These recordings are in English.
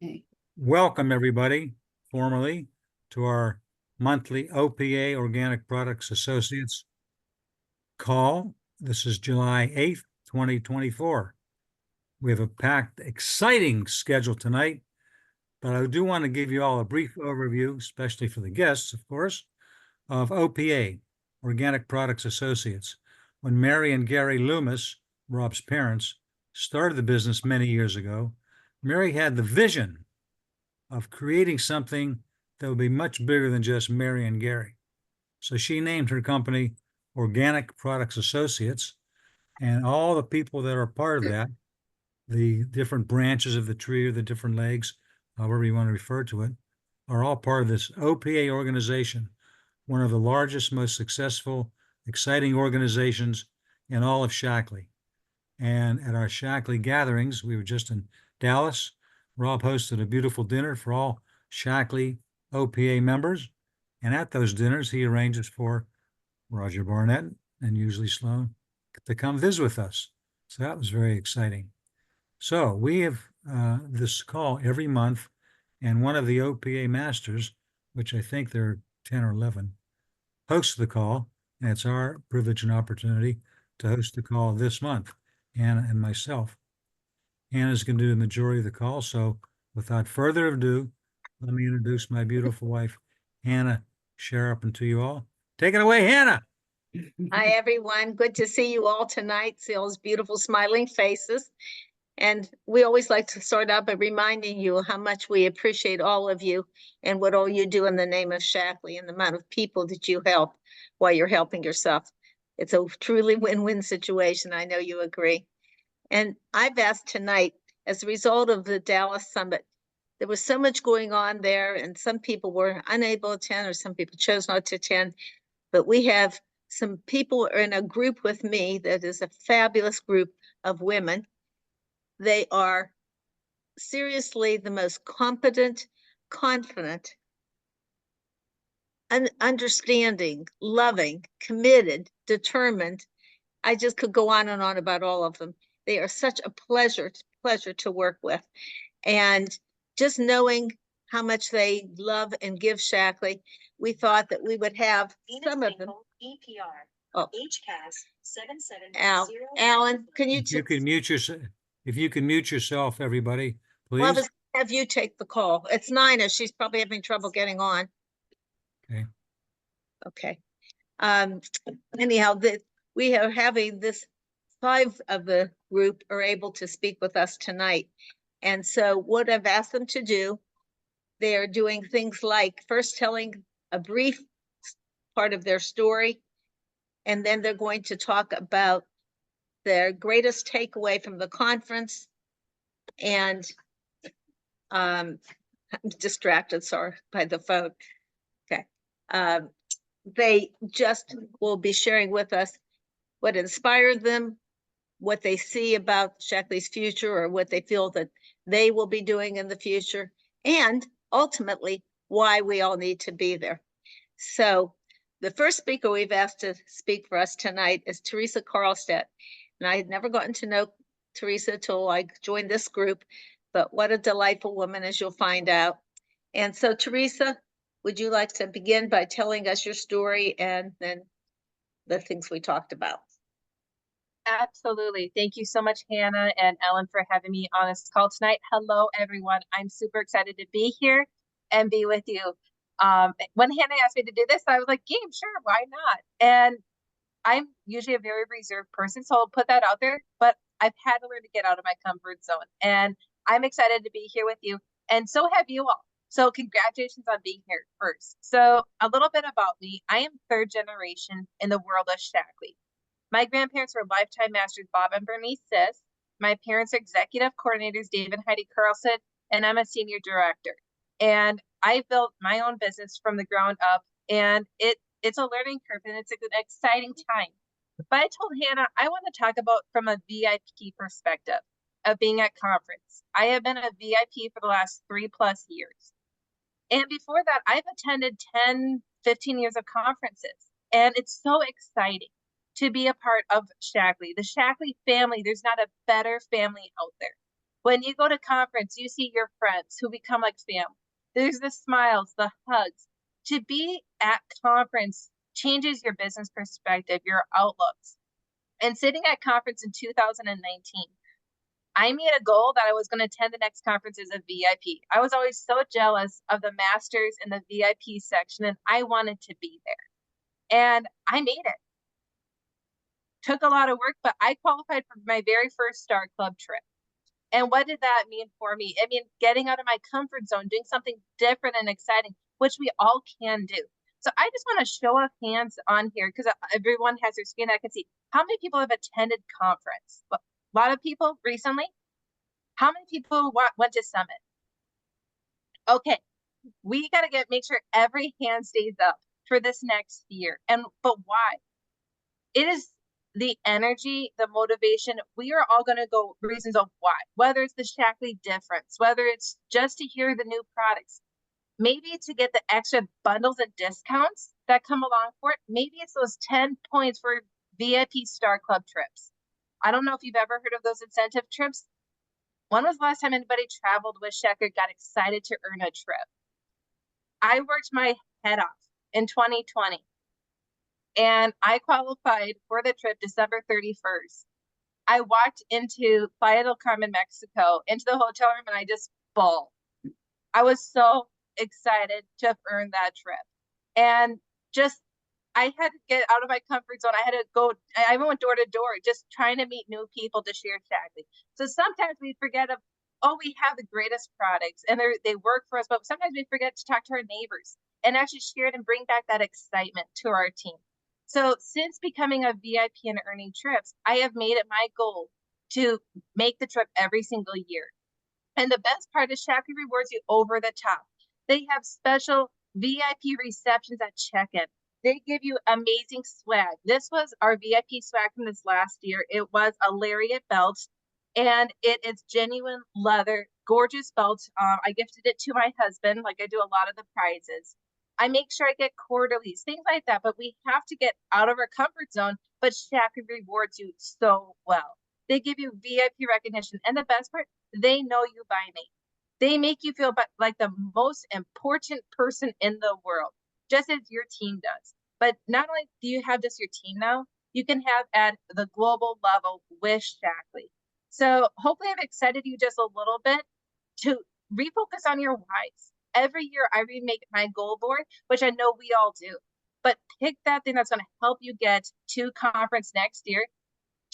Okay. Welcome, everybody, formally to our monthly OPA Organic Products Associates call. This is July 8th, 2024. We have a packed, exciting schedule tonight, but I do want to give you all a brief overview, especially for the guests, of course, of OPA, Organic Products Associates. When Mary and Gary Loomis, Rob's parents, started the business many years ago, Mary had the vision of creating something that would be much bigger than just Mary and Gary. So she named her company Organic Products Associates, and all the people that are part of that, the different branches of the tree or the different legs, however you want to refer to it, are all part of this OPA organization, one of the largest, most successful, exciting organizations in all of Shaklee. And at our Shaklee gatherings, we were just in Dallas. Rob hosted a beautiful dinner for all Shaklee OPA members. And at those dinners, he arranges for Roger Barnett and usually Sloan to come visit with us. So that was very exciting. So we have this call every month, and one of the OPA masters, which I think there are 10 or 11, hosts the call. And it's our privilege and opportunity to host the call this month, Anna and myself. Anna's going to do the majority of the call. So without further ado, let me introduce my beautiful wife, Hannah Sharap, to you all. Take it away, Hannah. Hi, everyone. Good to see you all tonight. See all those beautiful smiling faces. And we always like to start out by reminding you how much we appreciate all of you and what all you do in the name of Shaklee and the amount of people that you help while you're helping yourself. It's a truly win-win situation. I know you agree. And I've asked tonight, as a result of the Dallas Summit, there was so much going on there, and some people were unable to attend, or some people chose not to attend. But we have some people are in a group with me that is a fabulous group of women. They are seriously the most competent, confident, understanding, loving, committed, determined. I just could go on and on about all of them. They are such a pleasure to work with. And just knowing how much they love and give Shaklee, we thought that we would have some of them. EPR. Oh. HCAS 770. Alan, can you If you can mute yourself, if you can mute yourself, everybody, please. Well, have you take the call. It's Nina. She's probably having trouble getting on. Okay. Okay. Anyhow, we are having this 5 of the group are able to speak with us tonight. And so what I've asked them to do, they are doing things like first telling a brief part of their story, and then they're going to talk about their greatest takeaway from the conference. And I'm distracted, sorry, by the phone. Okay. They just will be sharing with us what inspired them, what they see about Shaklee's future, or what they feel that they will be doing in the future, and ultimately why we all need to be there. So the first speaker we've asked to speak for us tonight is Teresa Karlstedt. And I had never gotten to know Teresa till I joined this group, but what a delightful woman, as you'll find out. And so Teresa, would you like to begin by telling us your story and then the things we talked about? Absolutely. Thank you so much, Hannah and Ellen, for having me on this call tonight. Hello, everyone. I'm super excited to be here and be with you. When Hannah asked me to do this, I was like, game, sure, why not? And I'm usually a very reserved person, so I'll put that out there, but I've had to learn to get out of my comfort zone. And I'm excited to be here with you. And so have you all. So congratulations on being here first. So a little bit about me. I am 3rd generation in the world of Shaklee. My grandparents were lifetime masters Bob and Bernice Sis. My parents are executive coordinators Dave and Heidi Carlson, and I'm a senior director. And I built my own business from the ground up, and it's a learning curve, and it's an exciting time. But I told Hannah I want to talk about from a VIP perspective of being at conference. I have been a VIP for the last 3+ years. And before that, I've attended 10, 15 years of conferences, and it's so exciting to be a part of Shaklee. The Shaklee family, there's not a better family out there. When you go to conference, you see your friends who become like family. There's the smiles, the hugs. To be at conference changes your business perspective, your outlooks. And sitting at conference in 2019, I made a goal that I was going to attend the next conference as a VIP. I was always so jealous of the masters in the VIP section, and I wanted to be there. And I made it. Took a lot of work, but I qualified for my very first Star Club trip. And what did that mean for me? I mean, getting out of my comfort zone, doing something different and exciting, which we all can do. So I just want to show of hands on here because everyone has their screen. I can see how many people have attended conference. A lot of people recently. How many people went to Summit? Okay, we got to make sure every hand stays up for this next year. But why? It is the energy, the motivation. We are all going to go reasons of why, whether it's the Shaklee difference, whether it's just to hear the new products, maybe to get the extra bundles and discounts that come along for it. Maybe it's those 10 points for VIP Star Club trips. I don't know if you've ever heard of those incentive trips. When was the last time anybody traveled with Shecker, got excited to earn a trip? I worked my head off in 2020. And I qualified for the trip December 31st. I walked into Playa del Carmen, Mexico, into the hotel room, and I just bawled. I was so excited to have earned that trip. And just, I had to get out of my comfort zone. I had to go, I went door to door, just trying to meet new people to share Shaklee. So sometimes we forget of, oh, we have the greatest products and they work for us, but sometimes we forget to talk to our neighbors and actually share it and bring back that excitement to our team. So since becoming a VIP and earning trips, I have made it my goal to make the trip every single year. And the best part is Shaklee rewards you over the top. They have special VIP receptions at check-in. They give you amazing swag. This was our VIP swag from this last year. It was a lariat belt, and it is genuine leather, gorgeous belt. I gifted it to my husband, like I do a lot of the prizes. I make sure I get quarterlies, things like that, but we have to get out of our comfort zone, but Shaklee rewards you so well. They give you VIP recognition, and the best part, they know you by name. They make you feel like the most important person in the world, just as your team does. But not only do you have just your team now, you can have at the global level with Shaklee. So hopefully I've excited you just a little bit to refocus on your whys. Every year I remake my goal board, which I know we all do, but pick that thing that's going to help you get to conference next year,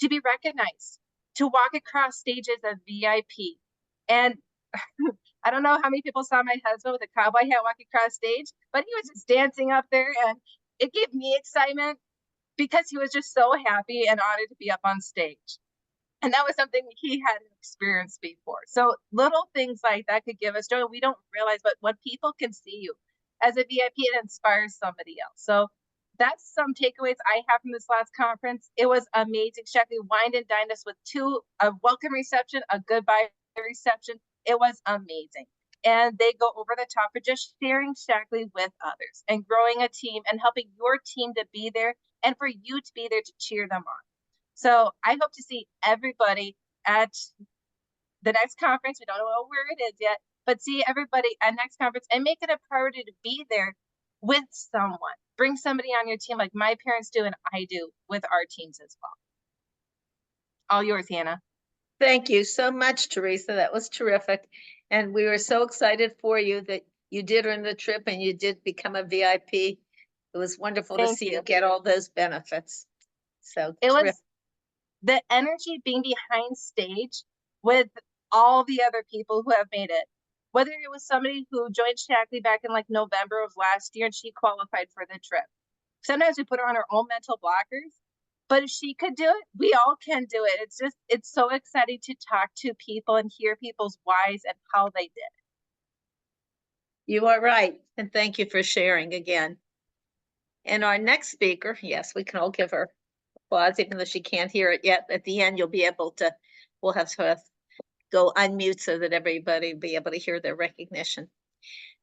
to be recognized, to walk across stages of VIP. And I don't know how many people saw my husband with a cowboy hat walking across stage, but he was just dancing up there, and it gave me excitement because he was just so happy and honored to be up on stage. And that was something he hadn't experienced before. So little things like that could give us joy. We don't realize, but when people can see you as a VIP, it inspires somebody else. So that's some takeaways I have from this last conference. It was amazing. Shaklee wined and dined us with a welcome reception, a goodbye reception. It was amazing. And they go over the top for just sharing Shaklee with others and growing a team and helping your team to be there and for you to be there to cheer them on. So I hope to see everybody at the next conference. We don't know where it is yet, but see everybody at next conference and make it a priority to be there with someone. Bring somebody on your team like my parents do and I do with our teams as well. All yours, Hannah. Thank you so much, Teresa. That was terrific. And we were so excited for you that you did earn the trip and you did become a VIP. It was wonderful to see you get all those benefits. So it was the energy being behind stage with all the other people who have made it. Whether it was somebody who joined Shaklee back in like November of last year and she qualified for the trip. Sometimes we put her on her own mental blockers, but if she could do it, we all can do it. It's so exciting to talk to people and hear people's whys and how they did it. You are right. And thank you for sharing again. And our next speaker, yes, we can all give her applause, even though she can't hear it yet. At the end, you'll be able to, we'll have to go unmute so that everybody will be able to hear their recognition.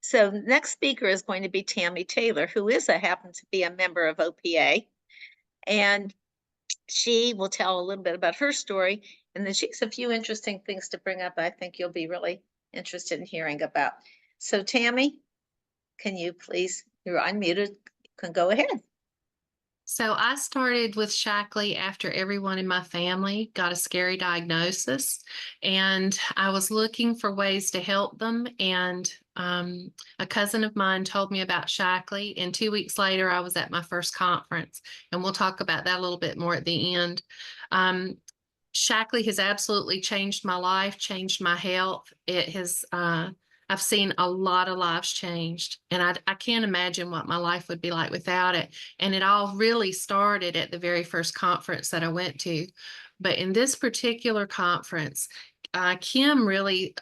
So next speaker is going to be Tammy Taylor, who happens to be a member of OPA. And she will tell a little bit about her story And then she has a few interesting things to bring up I think you'll be really interested in hearing about. So Tammy, can you please, you're unmuted, can go ahead. So I started with Shaklee after everyone in my family got a scary diagnosis, and I was looking for ways to help them. And a cousin of mine told me about Shaklee, and 2 weeks later, I was at my first conference, and we'll talk about that a little bit more at the end. Shaklee has absolutely changed my life, changed my health. It has, I've seen a lot of lives changed, and I can't imagine what my life would be like without it. And it all really started at the very first conference that I went to. But in this particular conference, Kim really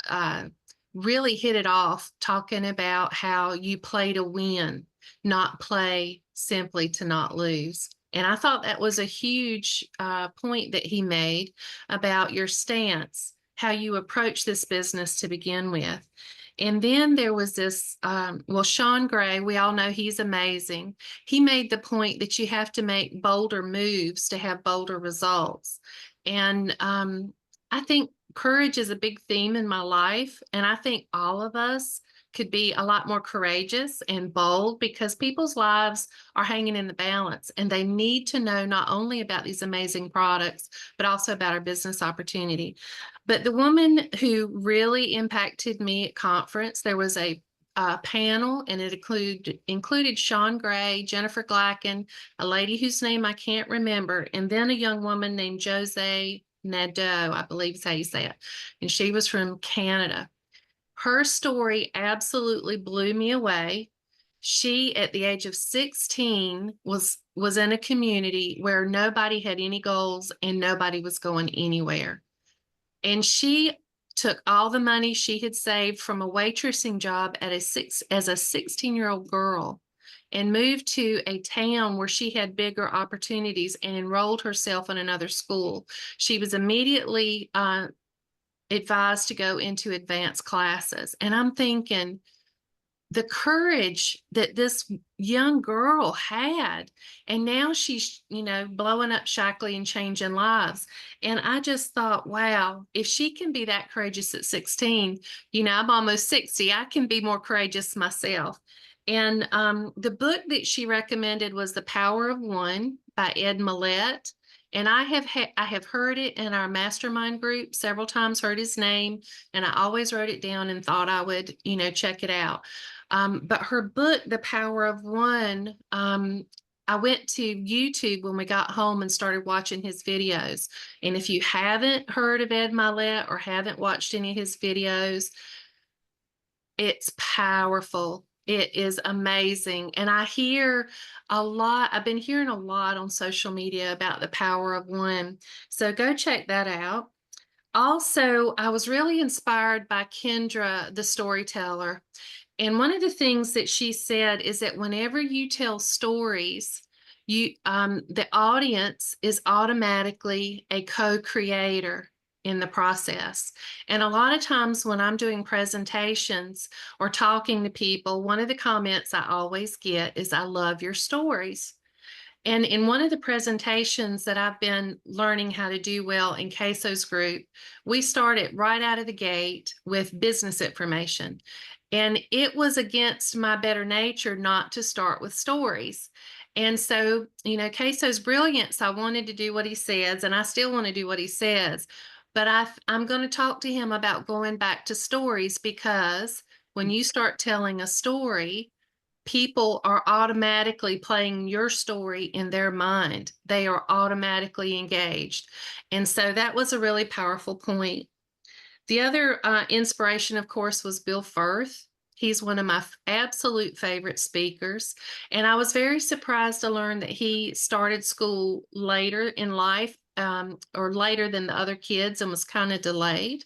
hit it off, talking about how you play to win, not play simply to not lose. And I thought that was a huge point that he made about your stance, how you approach this business to begin with. And then there was this, Sean Gray, we all know he's amazing. He made the point that you have to make bolder moves to have bolder results. And I think courage is a big theme in my life. And I think all of us could be a lot more courageous and bold, because people's lives are hanging in the balance, and they need to know not only about these amazing products, but also about our business opportunity. But the woman who really impacted me at conference, there was a panel, and it included Sean Gray, Jennifer Glacken, a lady whose name I can't remember, and then a young woman named Jose Nadeau, I believe is how you say it. And she was from Canada. Her story absolutely blew me away. She, at the age of 16, was in a community where nobody had any goals and nobody was going anywhere. And she took all the money she had saved from a waitressing job as a 16-year-old girl and moved to a town where she had bigger opportunities and enrolled herself in another school. She was immediately advised to go into advanced classes. And I'm thinking, the courage that this young girl had, and now she's, blowing up Shaklee and changing lives. And I just thought, wow, if she can be that courageous at 16, I'm almost 60, I can be more courageous myself. And the book that she recommended was The Power of One by Ed Mylett. And I have heard it in our mastermind group several times, heard his name, and I always wrote it down and thought I would, check it out. But her book, The Power of One, I went to YouTube when we got home and started watching his videos. And if you haven't heard of Ed Mylett or haven't watched any of his videos, it's powerful. It is amazing. And I hear a lot, I've been hearing a lot on social media about The Power of One. So go check that out. Also, I was really inspired by Kendra, the storyteller. And one of the things that she said is that whenever you tell stories, the audience is automatically a co-creator in the process. And a lot of times when I'm doing presentations or talking to people, one of the comments I always get is, "I love your stories." And in one of the presentations that I've been learning how to do well in Queso's group, we started right out of the gate with business information. And it was against my better nature not to start with stories. And so, Queso's brilliance, I wanted to do what he says, and I still want to do what he says. But I'm going to talk to him about going back to stories, because when you start telling a story, people are automatically playing your story in their mind. They are automatically engaged. And so that was a really powerful point. The other inspiration, of course, was Bill Firth. He's one of my absolute favorite speakers. And I was very surprised to learn that he started school later in life, or later than the other kids, and was kind of delayed.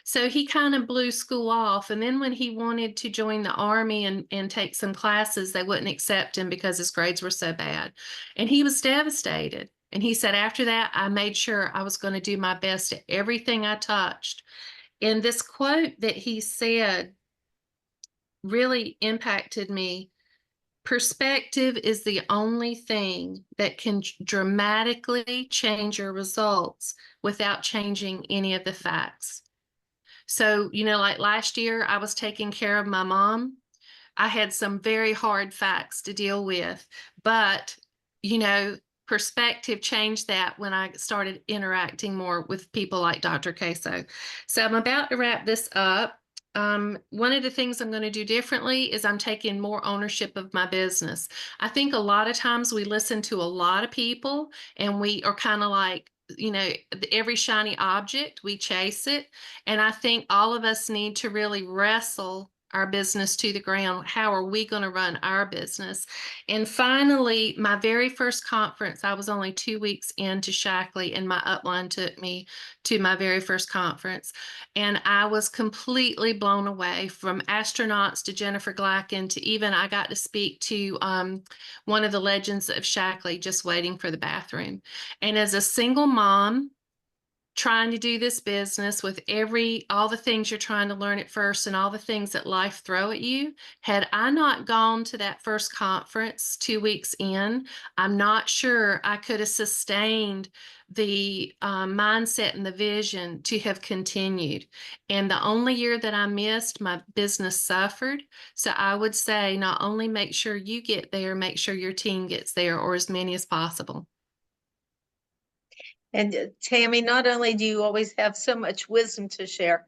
So he kind of blew school off. And then when he wanted to join the Army and take some classes, they wouldn't accept him because his grades were so bad. And he was devastated. And he said, after that, I made sure I was going to do my best at everything I touched. And this quote that he said really impacted me perspective is the only thing that can dramatically change your results without changing any of the facts. So, like last year, I was taking care of my mom. I had some very hard facts to deal with, but, perspective changed that when I started interacting more with people like Dr. Queso. So I'm about to wrap this up. One of the things I'm going to do differently is I'm taking more ownership of my business. I think a lot of times we listen to a lot of people and we are kind of like, every shiny object, we chase it. And I think all of us need to really wrestle our business to the ground. How are we going to run our business? And finally, my very first conference, I was only 2 weeks into Shaklee, and my upline took me to my very first conference. And I was completely blown away, from astronauts to Jennifer Glacken to even I got to speak to one of the legends of Shaklee, just waiting for the bathroom. And as a single mom, trying to do this business with all the things you're trying to learn at first and all the things that life throw at you, had I not gone to that first conference 2 weeks in, I'm not sure I could have sustained the mindset and the vision to have continued. And the only year that I missed, my business suffered. So I would say not only make sure you get there, make sure your team gets there, or as many as possible. And Tammy, not only do you always have so much wisdom to share,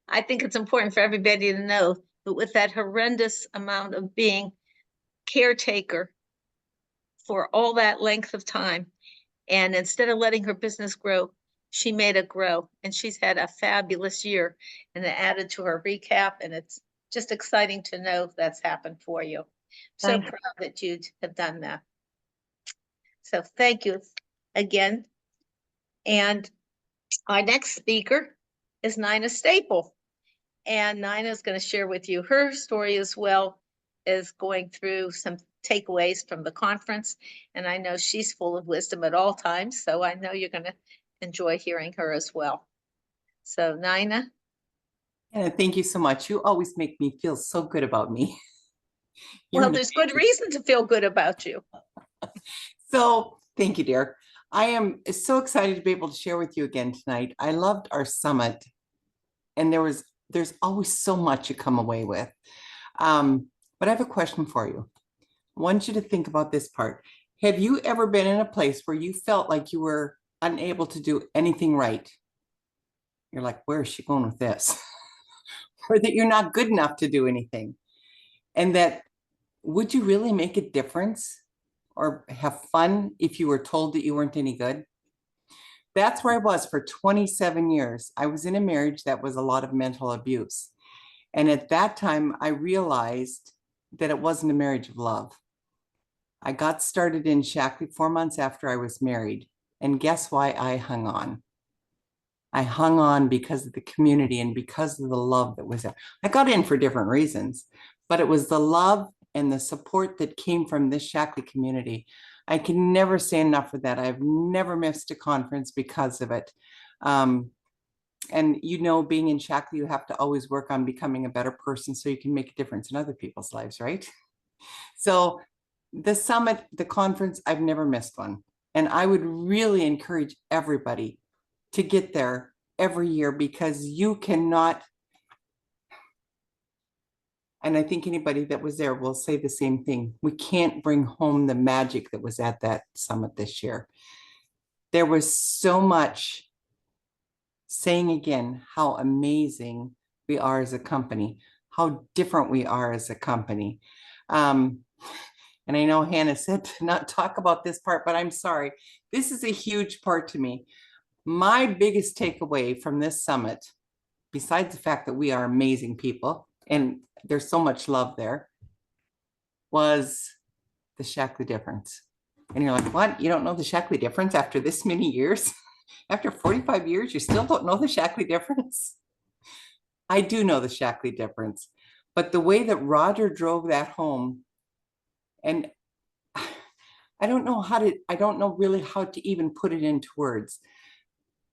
I think it's important for everybody to know that with that horrendous amount of being caretaker for all that length of time, and instead of letting her business grow, she made it grow, and she's had a fabulous year, and it added to her recap, and it's just exciting to know that's happened for you. So proud that you have done that. So thank you again. And our next speaker is Nina Staple. And Nina is going to share with you her story as well as going through some takeaways from the conference. And I know she's full of wisdom at all times, so I know you're going to enjoy hearing her as well. So Nina. And thank you so much. You always make me feel so good about me. Well, there's good reason to feel good about you. So thank you, dear. I am so excited to be able to share with you again tonight. I loved our summit, and there's always so much you come away with. But I have a question for you. I want you to think about this part. Have you ever been in a place where you felt like you were unable to do anything right? You're like, where is she going with this? Or that you're not good enough to do anything? And that, would you really make a difference or have fun if you were told that you weren't any good? That's where I was for 27 years. I was in a marriage that was a lot of mental abuse. And at that time, I realized that it wasn't a marriage of love. I got started in Shaklee 4 months after I was married. And guess why I hung on? I hung on because of the community and because of the love that was there. I got in for different reasons, but it was the love and the support that came from this Shaklee community. I can never say enough for that. I've never missed a conference because of it. And being in Shaklee, you have to always work on becoming a better person so you can make a difference in other people's lives, right? So the summit, the conference, I've never missed one. And I would really encourage everybody to get there every year, because you cannot, and I think anybody that was there will say the same thing, we can't bring home the magic that was at that summit this year. There was so much saying again how amazing we are as a company, how different we are as a company. And I know Hannah said to not talk about this part, but I'm sorry. This is a huge part to me. My biggest takeaway from this summit, besides the fact that we are amazing people and there's so much love there, was the Shaklee difference. And you're like, what? You don't know the Shaklee difference after this many years? After 45 years, you still don't know the Shaklee difference? I do know the Shaklee difference, but the way that Roger drove that home, and I don't know really how to even put it into words.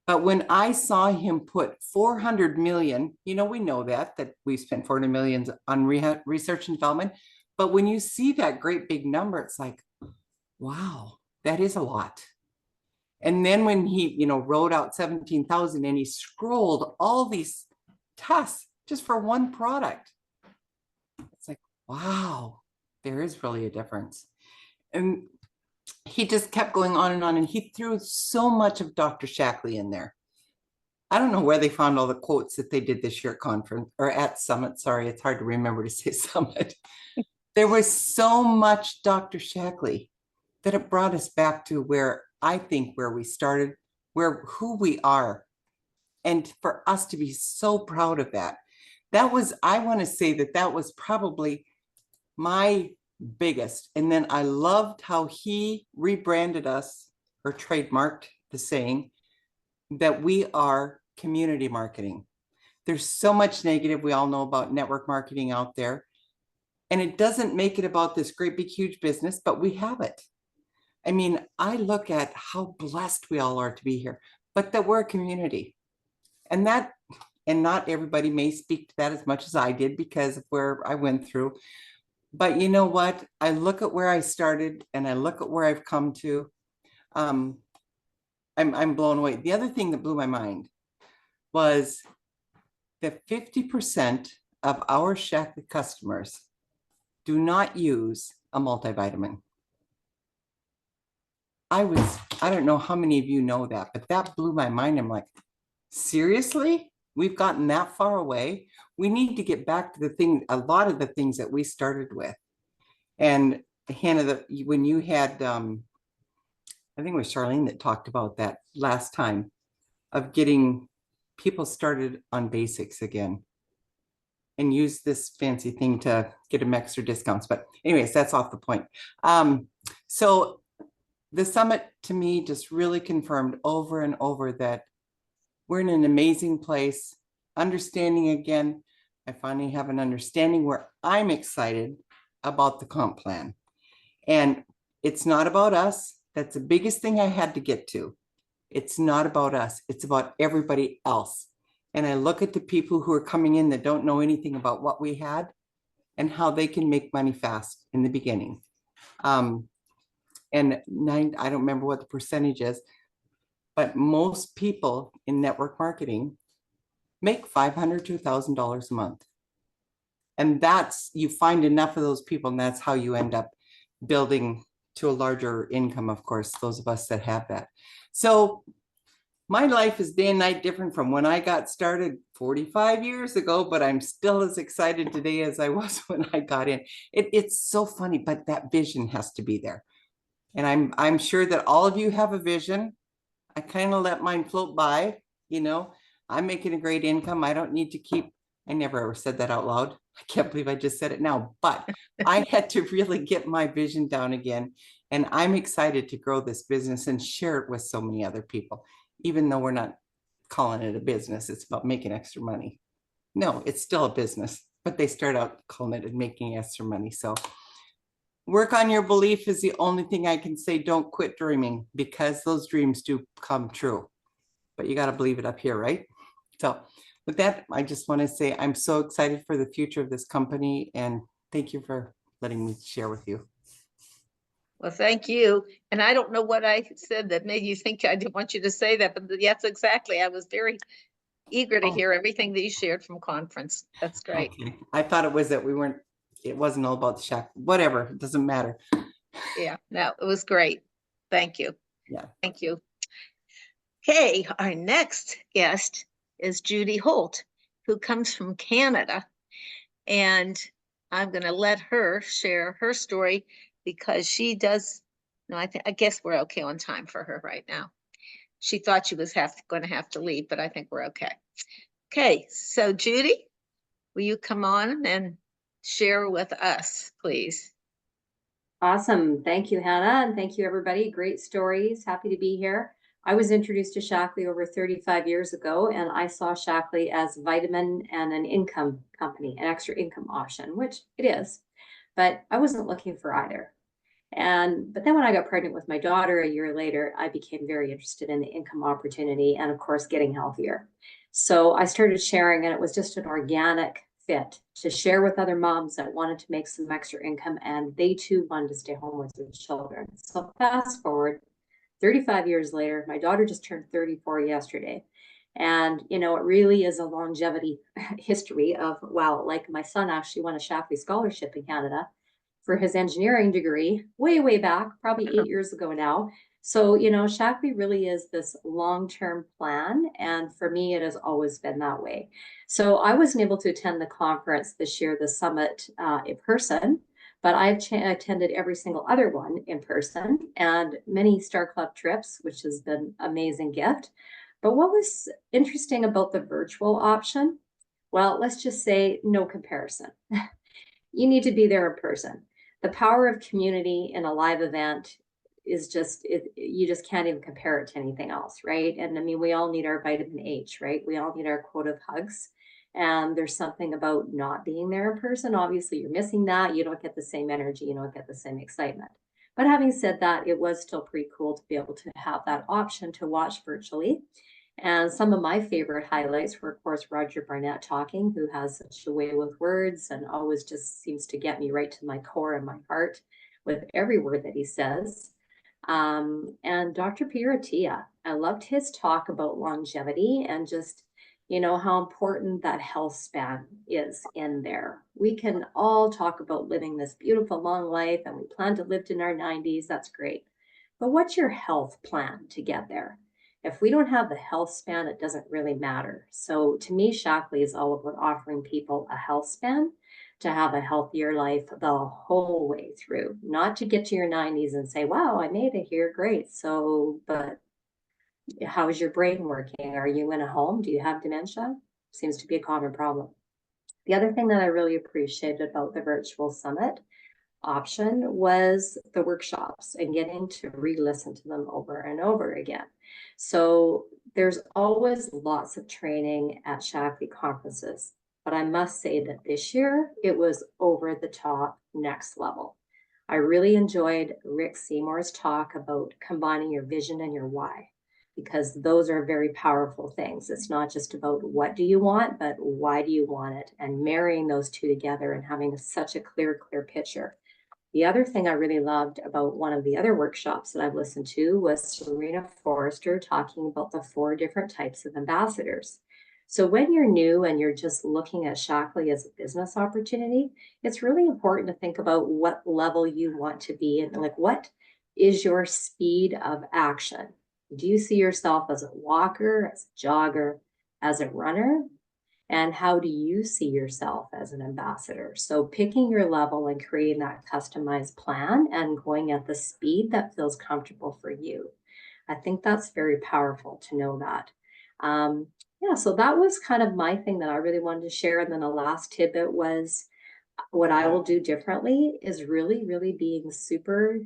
But when I saw him put 400 million, we know that we spent 400 million on research and development, But when you see that great big number, it's like, wow, that is a lot. And then when he, wrote out 17,000 and he scrolled all these tests just for one product, it's like, wow, there is really a difference. And he just kept going on, and he threw so much of Dr. Shackley in there. I don't know where they found all the quotes that they did this year at conference or at Summit. Sorry, it's hard to remember to say Summit. There was so much Dr. Shackley that it brought us back to where we started, who we are. And for us to be so proud of that, I want to say that was probably my biggest. And then I loved how he rebranded us or trademarked the saying that we are community marketing. There's so much negative we all know about network marketing out there. And it doesn't make it about this great big huge business, but we have it. I mean, I look at how blessed we all are to be here, but that we're a community. And not everybody may speak to that as much as I did because of where I went through. But you know what? I look at where I started and I look at where I've come to. I'm blown away. The other thing that blew my mind was that 50% of our Shackley customers do not use a multivitamin. I don't know how many of you know that, but that blew my mind. I'm like, seriously? We've gotten that far away. We need to get back to a lot of the things that we started with. And Hannah, when you had, I think it was Charlene that talked about that last time, of getting people started on basics again and use this fancy thing to get them extra discounts. But anyways, that's off the point. So the summit to me just really confirmed over and over that we're in an amazing place. Understanding again, I finally have an understanding where I'm excited about the comp plan. And it's not about us. That's the biggest thing I had to get to. It's not about us. It's about everybody else. And I look at the people who are coming in that don't know anything about what we had and how they can make money fast in the beginning. And I don't remember what the percentage is, but most people in network marketing make $500 to $1,000 a month. And you find enough of those people, and that's how you end up building to a larger income, of course, those of us that have that. So my life is day and night different from when I got started 45 years ago, but I'm still as excited today as I was when I got in. It's so funny, but that vision has to be there. And I'm sure that all of you have a vision. I kind of let mine float by, I'm making a great income. I don't need to I never ever said that out loud. I can't believe I just said it now, but I had to really get my vision down again. And I'm excited to grow this business and share it with so many other people, even though we're not calling it a business. It's about making extra money. No, it's still a business, but they start out calling it and making extra money. So work on your belief is the only thing I can say. Don't quit dreaming, because those dreams do come true, but you got to believe it up here, right? So with that, I just want to say I'm so excited for the future of this company, and thank you for letting me share with you. Well, thank you. And I don't know what I said that made you think I didn't want you to say that, but yes, exactly. I was very eager to hear everything that you shared from conference. That's great. Okay. I thought it was that it wasn't all about the shack, whatever, it doesn't matter. Yeah, no, it was great. Thank you. Yeah. Thank you. Okay, our next guest is Judy Holt, who comes from Canada. And I'm going to let her share her story because she does. No, I guess we're okay on time for her right now. She thought she was going to have to leave, but I think we're okay. Okay, so Judy, will you come on and share with us, please? Awesome. Thank you, Hannah. And thank you, everybody. Great stories. Happy to be here. I was introduced to Shackley over 35 years ago, and I saw Shackley as a vitamin and an income company, an extra income option, which it is, but I wasn't looking for either. But then when I got pregnant with my daughter a year later, I became very interested in the income opportunity and, of course, getting healthier. So I started sharing, and it was just an organic fit to share with other moms that wanted to make some extra income, and they too wanted to stay home with their children. So fast forward 35 years later, my daughter just turned 34 yesterday. And, you know, it really is a longevity history of, wow, like my son actually won a Shaklee scholarship in Canada for his engineering degree way, way back, probably 8 years ago now. So, you know, Shaklee really is this long-term plan. And for me, it has always been that way. So I wasn't able to attend the conference this year, the summit in person, but I've attended every single other one in person and many Star Club trips, which has been an amazing gift. But what was interesting about the virtual option? Well, let's just say no comparison. You need to be there in person. The power of community in a live event is just, you just can't even compare it to anything else, right? And I mean, we all need our vitamin H, right? We all need our quota of hugs. And there's something about not being there in person. Obviously, you're missing that. You don't get the same energy, you don't get the same excitement. But having said that, it was still pretty cool to be able to have that option to watch virtually. And some of my favorite highlights were, of course, Roger Barnett talking, who has such a way with words and always just seems to get me right to my core and my heart with every word that he says. And Dr. Peter Attia, I loved his talk about longevity and just, you know, how important that health span is in there. We can all talk about living this beautiful long life and we plan to live in our 90s. That's great. But what's your health plan to get there? If we don't have the health span, it doesn't really matter. So to me, Shaklee is all about offering people a health span to have a healthier life the whole way through, not to get to your 90s and say, wow, I made it here, great. So, but how's your brain working? Are you in a home? Do you have dementia? Seems to be a common problem. The other thing that I really appreciated about the virtual summit option was the workshops and getting to re-listen to them over and over again. So there's always lots of training at Shaklee conferences, but I must say that this year it was over the top, next level. I really enjoyed Rick Seymour's talk about combining your vision and your why, because those are very powerful things. It's not just about what do you want, but why do you want it, and marrying those two together and having such a clear picture. The other thing I really loved about one of the other workshops that I've listened to was Serena Forrester talking about the 4 different types of ambassadors. So when you're new and you're just looking at Shaklee as a business opportunity, it's really important to think about what level you want to be in. Like, what is your speed of action? Do you see yourself as a walker, as a jogger, as a runner? And how do you see yourself as an ambassador? So picking your level and creating that customized plan and going at the speed that feels comfortable for you. I think that's very powerful to know that. Yeah, so that was kind of my thing that I really wanted to share. And then the last tidbit was what I will do differently is really being super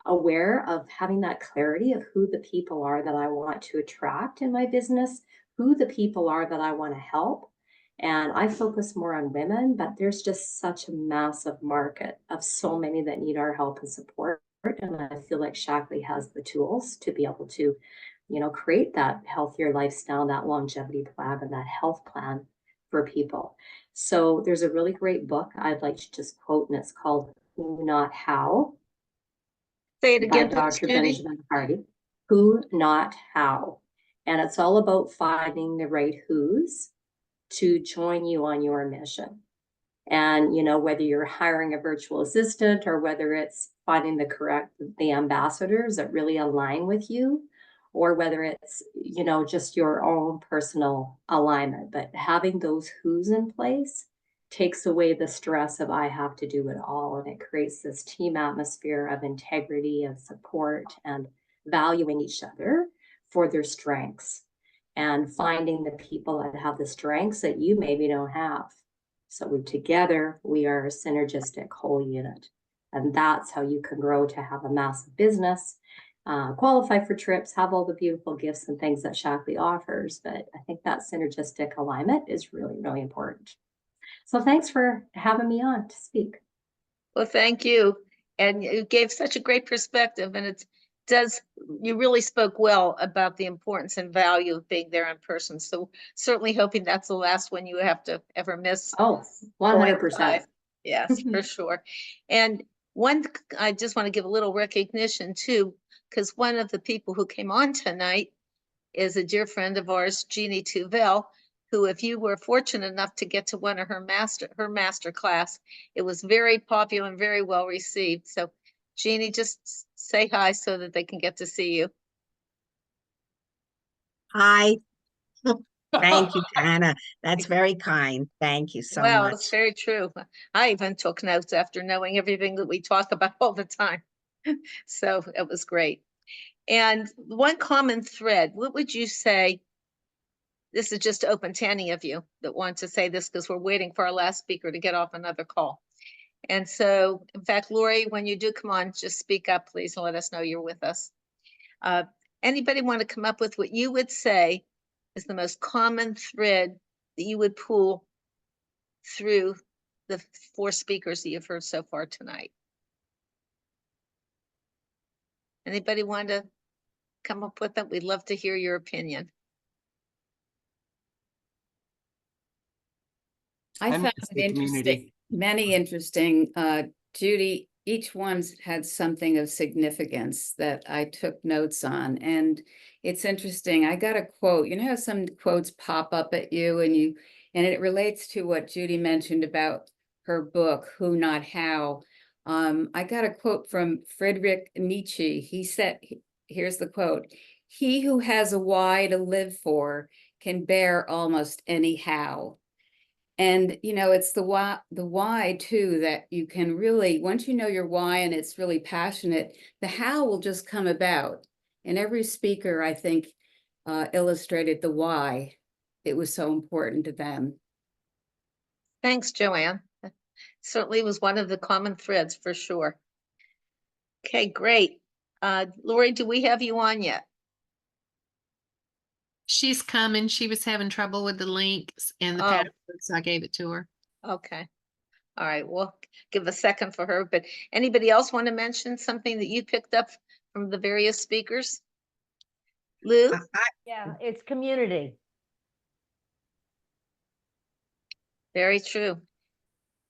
aware of having that clarity of who the people are that I want to attract in my business, who the people are that I want to help. And I focus more on women, but there's just such a massive market of so many that need our help and support. And I feel like Shaklee has the tools to be able to, you know, create that healthier lifestyle, that longevity plan and that health plan for people. So there's a really great book I'd like to just quote, and it's called Who Not How. Say it By again, please, Dr. Judy. Benjamin Hardy. Who Not How. And it's all about finding the right who's to join you on your mission. And, you know, whether you're hiring a virtual assistant or whether it's finding the ambassadors that really align with you, or whether it's, you know, just your own personal alignment, but having those who's in place takes away the stress of I have to do it all. And it creates this team atmosphere of integrity and support and valuing each other for their strengths and finding the people that have the strengths that you maybe don't have. So together we are a synergistic whole unit. And that's how you can grow to have a massive business, qualify for trips, have all the beautiful gifts and things that Shaklee offers. But I think that synergistic alignment is really important. So thanks for having me on to speak. Well, thank you. And you gave such a great perspective, and it's you really spoke well about the importance and value of being there in person. So certainly hoping that's the last one you have to ever miss. Oh, 100%. Yes, for sure. And I just want to give a little recognition too, because one of the people who came on tonight is a dear friend of ours, Jeannie Tuvell, who, if you were fortunate enough to get to one of her master class, it was very popular and very well received. So Jeannie, just say hi so that they can get to see you. Hi. Thank you, Hannah. That's very kind. Thank you so Well, much. it's very true. I even took notes after knowing everything that we talk about all the time. So it was great. And one common thread, what would you say? This is just open to any of you that want to say this, because we're waiting for our last speaker to get off another call. And so, in fact, Lori, when you do come on, just speak up, please, and let us know you're with us. Anybody want to come up with what you would say is the most common thread that you would pull through the 4 speakers that you've heard so far tonight? Anybody want to come up with that? We'd love to hear your opinion. I I'm found gonna it say community. interesting, many interesting. Judy, each one's had something of significance that I took notes on. And it's interesting. I got a quote. You know how some quotes pop up at you and it relates to what Judy mentioned about her book, Who Not How. I got a quote from Friedrich Nietzsche. He said, here's the quote: "He who has a why to live for can bear almost any how." And, you know, it's the why too, that you can really, once you know your why and it's really passionate, the how will just come about. And every speaker, I think, illustrated the why it was so important to them. Thanks, Joanne. Certainly was one of the common threads for sure. Okay, great. Lori, do we have you on yet? She's coming. She was having trouble with the links and the Oh. password, so I gave it to her. Okay. All right, we'll give a second for her, but anybody else want to mention something that you picked up from the various speakers? Lou? Yeah, it's community. Very true.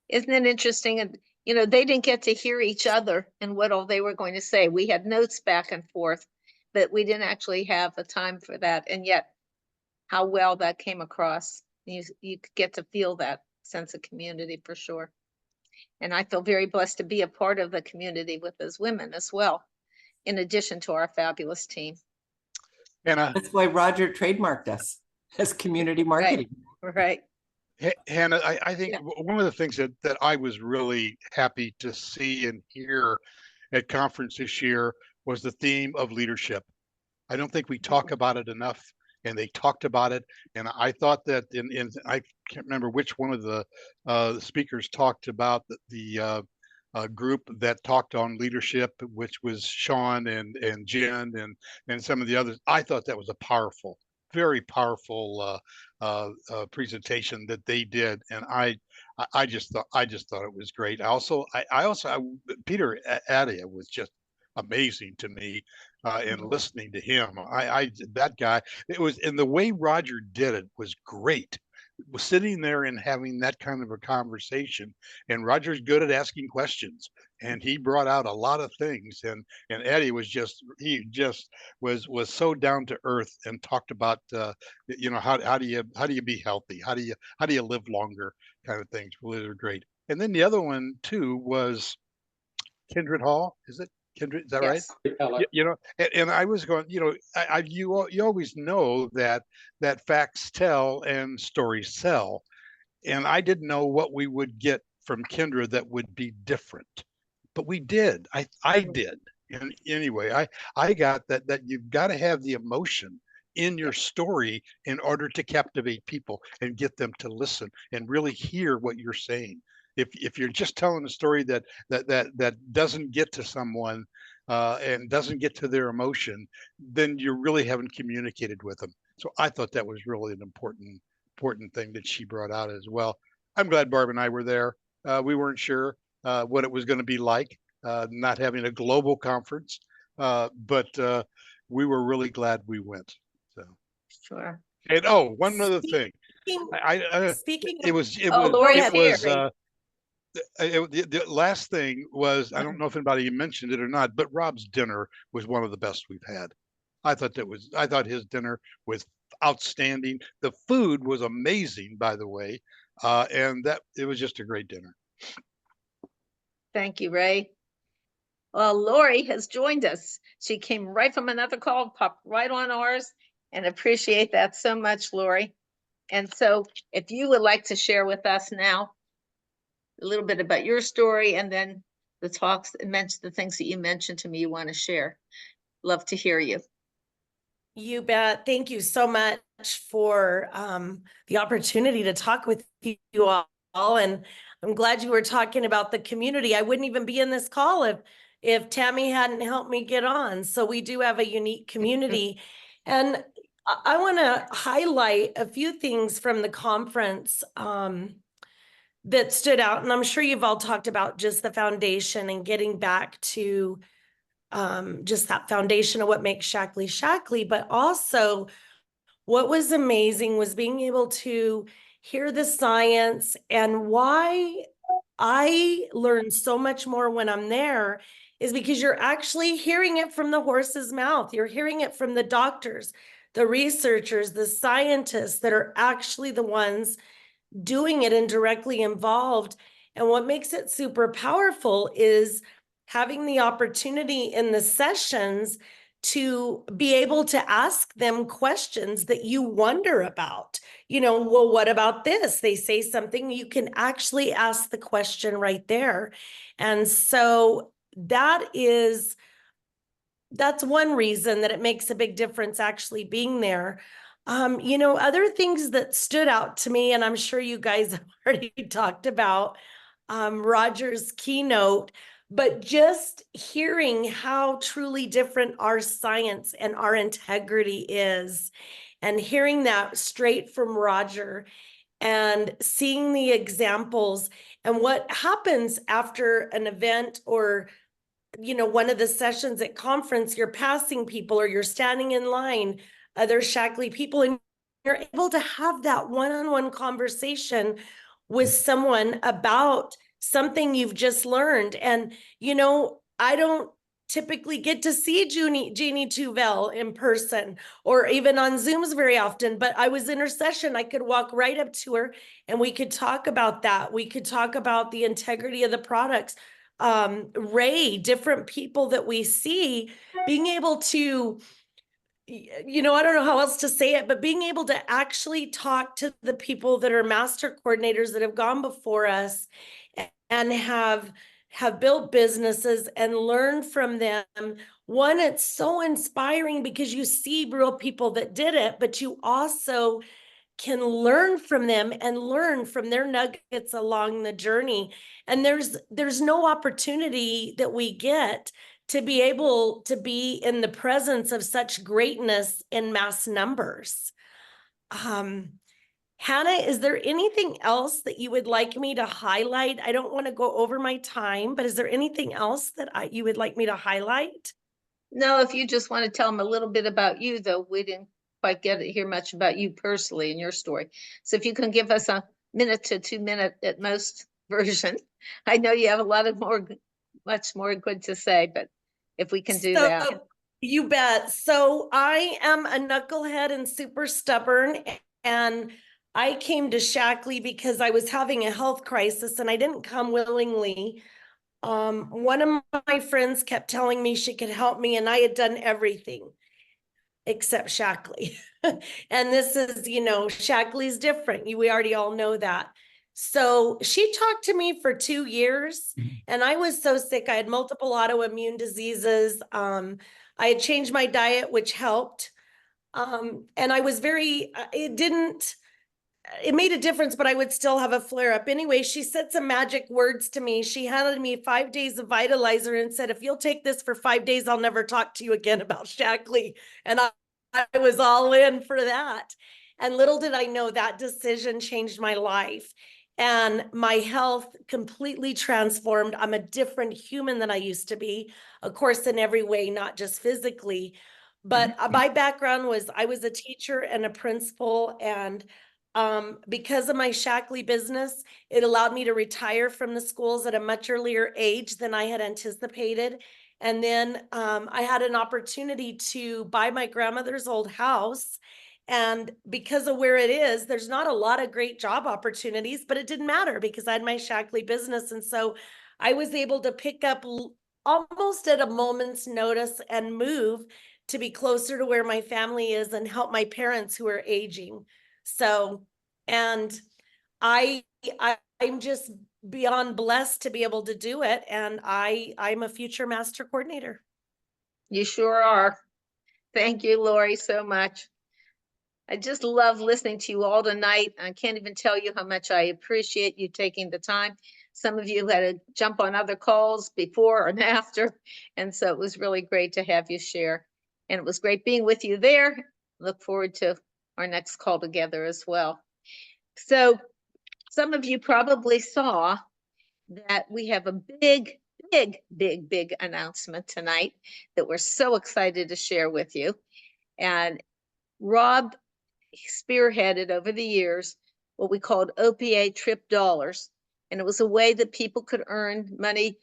Isn't it interesting? And, you know, they didn't get to hear each other and what all they were going to say. We had notes back and forth, but we didn't actually have the time for that. And yet, how well that came across. You get to feel that sense of community for sure. And I feel very blessed to be a part of the community with those women as well, in addition to our fabulous team. Hannah, That's why Roger trademarked us as community marketing. Right. Hannah, I think Yeah. one of the things that I was really happy to see and hear at conference this year was the theme of leadership. I don't think we talk about it enough, and they talked about it. And I thought that I can't remember which one of the speakers talked about the group that talked on leadership, which was Sean and Jen and some of the others. I thought that was a powerful, very powerful presentation that they did, and I just thought it was great. Peter Adia was just amazing to me, and listening to him. That guy, it was, and the way Roger did it was great. Was sitting there and having that kind of a conversation, and Roger's good at asking questions, and he brought out a lot of things, and Eddie was just was so down to earth and talked about you know, how do you be healthy, how do you live longer, kind of things. Really were great. And then the other one too was Kindred Hall. Is it Kindred? Is that right? Yes. You know, and I was going, you know, you always know that facts tell and stories sell, and I didn't know what we would get from Kendra that would be different, but we did. I did. And anyway, I got that you've got to have the emotion in your story in order to captivate people and get them to listen and really hear what you're saying. If you're just telling a story that doesn't get to someone and doesn't get to their emotion, then you really haven't communicated with them. So I thought that was really an important thing that she brought out as well. I'm glad Barb and I were there. We weren't sure what it was going to be like, not having a global conference, but we were really glad we went. So, Sure. and oh, one other thing. Speaking It of, was, it Oh, was, Lori it was, Ferry. the last thing was, I don't know if anybody mentioned it or not, but Rob's dinner was one of the best we've had. I thought his dinner was outstanding. The food was amazing, by the way. And that it was just a great dinner. Thank you, Ray. Well, Lori has joined us. She came right from another call, popped right on ours, and appreciate that so much, Lori. And so if you would like to share with us now a little bit about your story and then the talks and mention the things that you mentioned to me you want to share. Love to hear you. you bet. Thank you so much for the opportunity to talk with you all. And I'm glad you were talking about the community. I wouldn't even be in this call if Tammy hadn't helped me get on. So we do have a unique community. And I want to highlight a few things from the conference that stood out. And I'm sure you've all talked about just the foundation and getting back to just that foundation of what makes Shaklee Shaklee, but also what was amazing was being able to hear the science. And why I learn so much more when I'm there is because you're actually hearing it from the horse's mouth. You're hearing it from the doctors, the researchers, the scientists that are actually the ones doing it and directly involved. And what makes it super powerful is having the opportunity in the sessions to be able to ask them questions that you wonder about. You know, well, what about this? They say something, you can actually ask the question right there. And so that's one reason that it makes a big difference actually being there. You know, other things that stood out to me, and I'm sure you guys have already talked about Roger's keynote, but just hearing how truly different our science and our integrity is, and hearing that straight from Roger and seeing the examples and what happens after an event or one of the sessions at conference, you're passing people or you're standing in line, other Shaklee people, and you're able to have that one-on-one conversation with someone about something you've just learned. And, I don't typically get to see Jeannie Tuvel in person or even on Zooms very often, but I was in her session. I could walk right up to her and we could talk about that. We could talk about the integrity of the products. Ray, different people that we see, being able to, I don't know how else to say it, but being able to actually talk to the people that are master coordinators that have gone before us and have built businesses and learn from them. One, it's so inspiring because you see real people that did it, but you also can learn from them and learn from their nuggets along the journey. And there's no opportunity that we get to be able to be in the presence of such greatness in mass numbers. Hannah, is there anything else that you would like me to highlight? I don't want to go over my time, but is there anything else that you would like me to highlight? No, if you just want to tell them a little bit about you, though, we didn't quite get to hear much about you personally and your story. So if you can give us a minute to 2 minute at most version. I know you have a lot of much more good to say, but if we can do that. You bet. So I am a knucklehead and super stubborn, and I came to Shaklee because I was having a health crisis and I didn't come willingly. One of my friends kept telling me she could help me, and I had done everything except Shaklee. And this is, Shaklee's different. We already all know that. So she talked to me for 2 years and I was so sick. I had multiple autoimmune diseases. I had changed my diet, which helped. And I was it made a difference, but I would still have a flare up. Anyway, she said some magic words to me. She handed me 5 days of Vitalizer and said, if you'll take this for 5 days, I'll never talk to you again about Shaklee. And I was all in for that. And little did I know that decision changed my life. and my health completely transformed. I'm a different human than I used to be, of course, in every way, not just physically. But my background was I was a teacher and a principal, and because of my Shackley business, it allowed me to retire from the schools at a much earlier age than I had anticipated. And then I had an opportunity to buy my grandmother's old house. And because of where it is, there's not a lot of great job opportunities, but it didn't matter because I had my Shackley business. And so I was able to pick up almost at a moment's notice and move to be closer to where my family is and help my parents who are aging. So, and I'm just beyond blessed to be able to do it. And I'm a future master coordinator. You sure are. Thank you, Lori, so much. I just love listening to you all tonight. I can't even tell you how much I appreciate you taking the time. Some of you had to jump on other calls before and after, and so it was really great to have you share. And it was great being with you there. Look forward to our next call together as well. So some of you probably saw that we have a big announcement tonight that we're so excited to share with you. And Rob spearheaded over the years what we called OPA trip dollars. And it was a way that people could earn money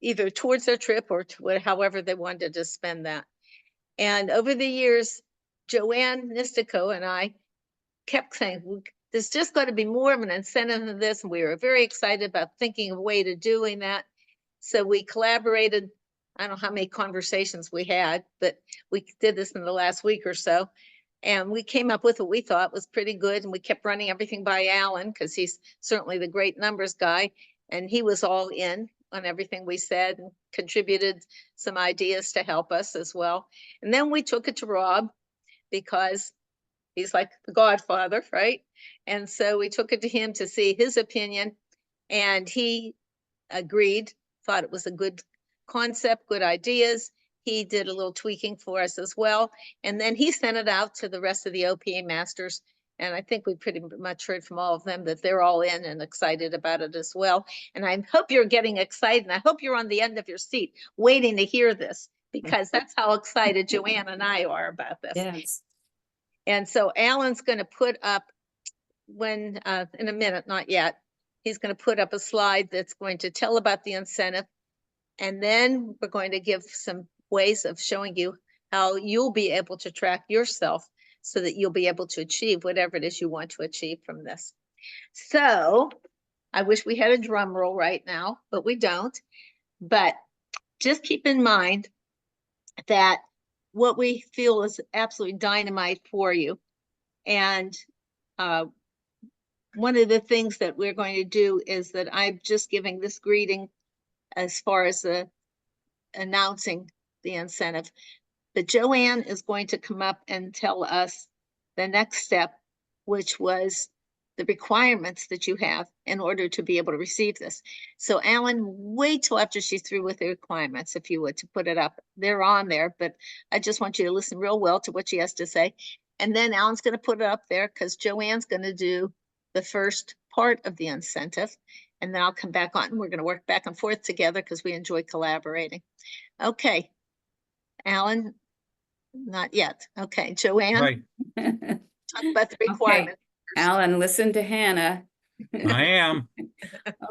either towards their trip or to however they wanted to spend that. And over the years, Joanne Nistico and I kept saying, there's just got to be more of an incentive than this. And we were very excited about thinking of a way to doing that. So we collaborated. I don't know how many conversations we had, but we did this in the last week or so. And we came up with what we thought was pretty good. And we kept running everything by Alan because he's certainly the great numbers guy. And he was all in on everything we said and contributed some ideas to help us as well. And then we took it to Rob because he's like the godfather, right? And so we took it to him to see his opinion. And he agreed, thought it was a good concept, good ideas. He did a little tweaking for us as well. And then he sent it out to the rest of the OPA masters. And I think we pretty much heard from all of them that they're all in and excited about it as well. And I hope you're getting excited. And I hope you're on the end of your seat waiting to hear this, because that's how excited Joanne and I are about this. Yes. And so Alan's going to put up in a minute, not yet, he's going to put up a slide that's going to tell about the incentive. And then we're going to give some ways of showing you how you'll be able to track yourself so that you'll be able to achieve whatever it is you want to achieve from this. So I wish we had a drum roll right now, but we don't. But just keep in mind that what we feel is absolutely dynamite for you. And one of the things that we're going to do is that I'm just giving this greeting as far as the announcing the incentive. But Joanne is going to come up and tell us the next step, which was the requirements that you have in order to be able to receive this. So Alan, wait till after she's through with the requirements, if you would, to put it up. They're on there, but I just want you to listen real well to what she has to say. And then Alan's going to put it up there because Joanne's going to do the first part of the incentive. And then I'll come back on and we're going to work back and forth together because we enjoy collaborating. Okay. Alan, not yet. Okay, Joanne, Right, talk about the requirement. Alan, listen to Hannah. I am.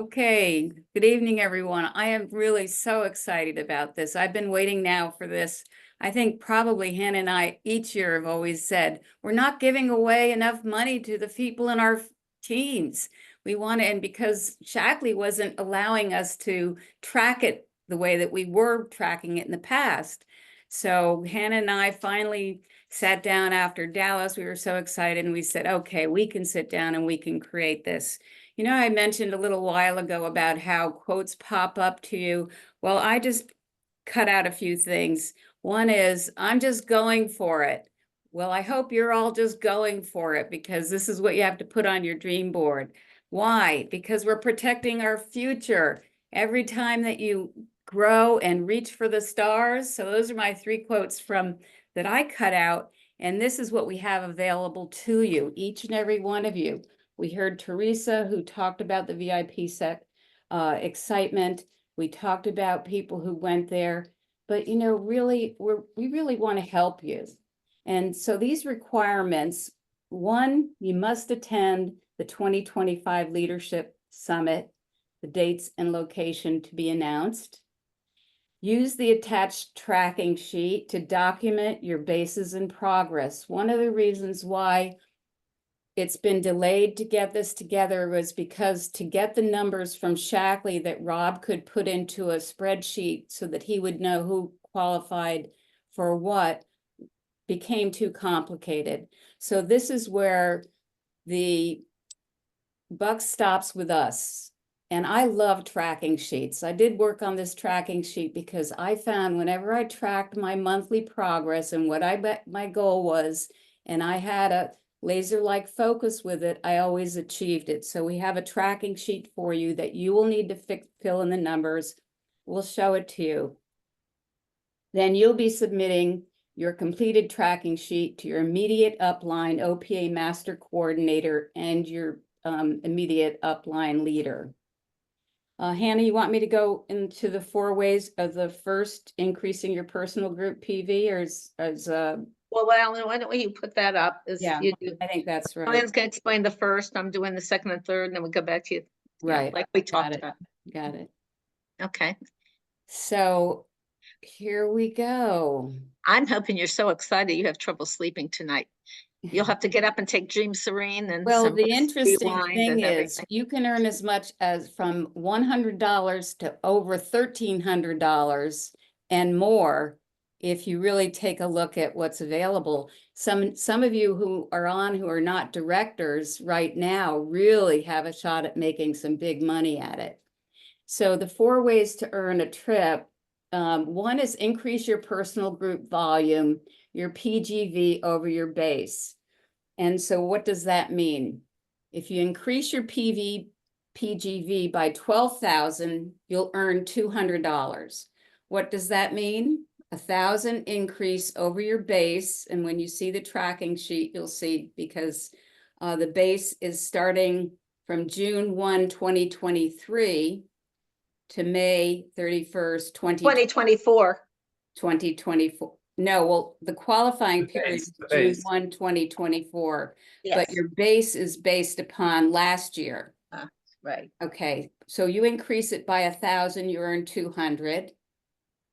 Okay, good evening, everyone. I am really so excited about this. I've been waiting now for this. I think probably Hannah and I each year have always said, we're not giving away enough money to the people in our teams. We want to, and because Shackley wasn't allowing us to track it the way that we were tracking it in the past. So Hannah and I finally sat down after Dallas. We were so excited and we said, okay, we can sit down and we can create this. You know, I mentioned a little while ago about how quotes pop up to you. Well, I just cut out a few things. One is, I'm just going for it. Well, I hope you're all just going for it because this is what you have to put on your dream board. Why? Because we're protecting our future. Every time that you grow and reach for the stars. So those are my 3 quotes from that I cut out. And this is what we have available to you, each and every one of you. We heard Teresa, who talked about the VIP set excitement. We talked about people who went there, but you know, really, we really want to help you. And so these requirements, one, you must attend the 2025 Leadership Summit, the dates and location to be announced. Use the attached tracking sheet to document your bases and progress. One of the reasons why it's been delayed to get this together was because to get the numbers from Shackley that Rob could put into a spreadsheet so that he would know who qualified for what became too complicated. So this is where the buck stops with us. And I love tracking sheets. I did work on this tracking sheet because I found whenever I tracked my monthly progress and what my goal was, and I had a laser-like focus with it, I always achieved it. So we have a tracking sheet for you that you will need to fill in the numbers. We'll show it to you. Then you'll be submitting your completed tracking sheet to your immediate upline OPA master coordinator and your immediate upline leader. Hannah, you want me to go into the 4 ways of the first, increasing your personal group PV, or Well, Alan, why don't you put that up? Yeah, You do. I think that's right. Alan's gonna explain the first, I'm doing the second and third, and then we'll go back to you. Yeah, Right. like we Got talked it. about. Got it. Okay. So here we go. I'm hoping you're so excited you have trouble sleeping tonight. You'll have to get up and take Dream Serene and Well, some the Rest interesting Rewind thing and is everything. you can earn as much as from $100 to over $1,300 and more if you really take a look at what's available. Some of you who are not directors right now really have a shot at making some big money at it. So the 4 ways to earn a trip, one is increase your personal group volume, your PGV over your base. And so what does that mean? If you increase your PGV by 12,000, you'll earn $200. What does that mean? 1,000 increase over your base. And when you see the tracking sheet, you'll see because the base is starting from June 1, 2023 to May 31st, 2024. 2024. No, well, the qualifying period is the June base. 1, 2024, Yes, but your base is based upon last year. right. Okay, so you increase it by 1,000, you earn 200.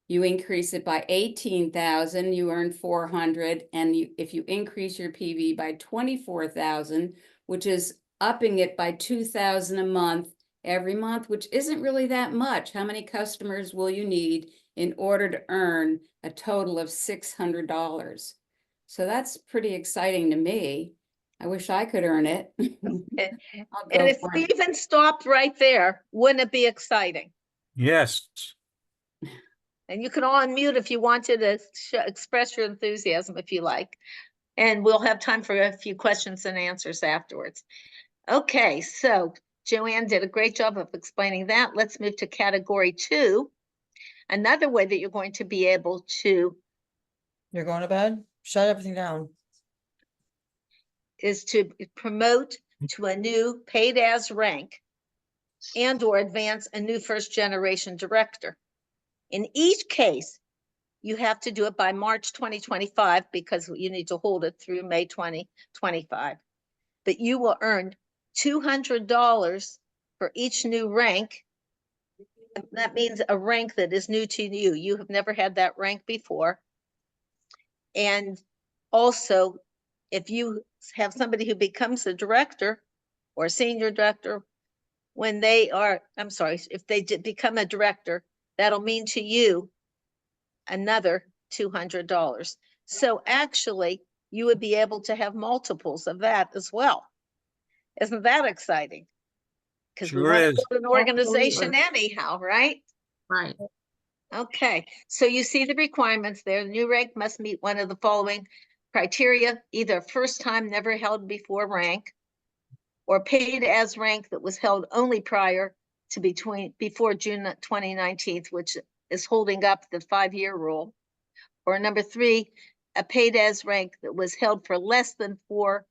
You increase it by 18,000, you earn 400. And if you increase your PV by 24,000, which is upping it by 2,000 a month every month, which isn't really that much. How many customers will you need in order to earn a total of $600? So that's pretty exciting to me. I wish I could earn it. And I'll and go if for we it. even stopped right there, wouldn't it be exciting? Yes. And you can all unmute if you wanted to express your enthusiasm if you like. And we'll have time for a few questions and answers afterwards. Okay, so Joanne did a great job of explaining that. Let's move to category 2. Another way that you're going to be able to You're going to bed? Shut everything down. is to promote to a new paid as rank and or advance a new first generation director. In each case, you have to do it by March 2025 because you need to hold it through May 2025. But you will earn $200 for each new rank. That means a rank that is new to you. You have never had that rank before. And also, if you have somebody who becomes a director or senior director, when they are, I'm sorry, if they become a director, that'll mean to you another $200. So actually, you would be able to have multiples of that as well. Isn't that exciting? Because we Sure want to is. build an organization anyhow, right? Right. Okay, so you see the requirements there. The new rank must meet one of the following criteria, either first time never held before rank or paid as rank that was held only prior to before June 2019, which is holding up the 5-year rule. Or number 3, a paid as rank that was held for less than 4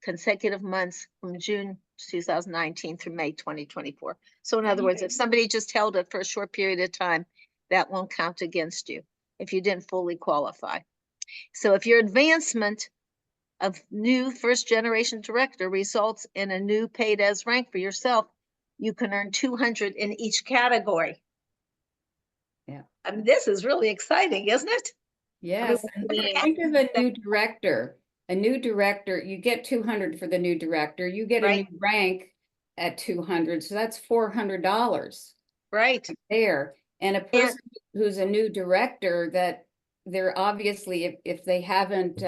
consecutive months from June 2019 through May 2024. So in other words, if somebody just held it for a short period of time, that won't count against you if you didn't fully qualify. So if your advancement of new first generation director results in a new paid as rank for yourself, you can earn 200 in each category. Yeah. I mean, this is really exciting, isn't it? Yes, and think of a new director. A new director, you get 200 for the new director, you get a Right. new rank at 200, so that's $400 Right. there. And a person who's a new director, that they're obviously, if they haven't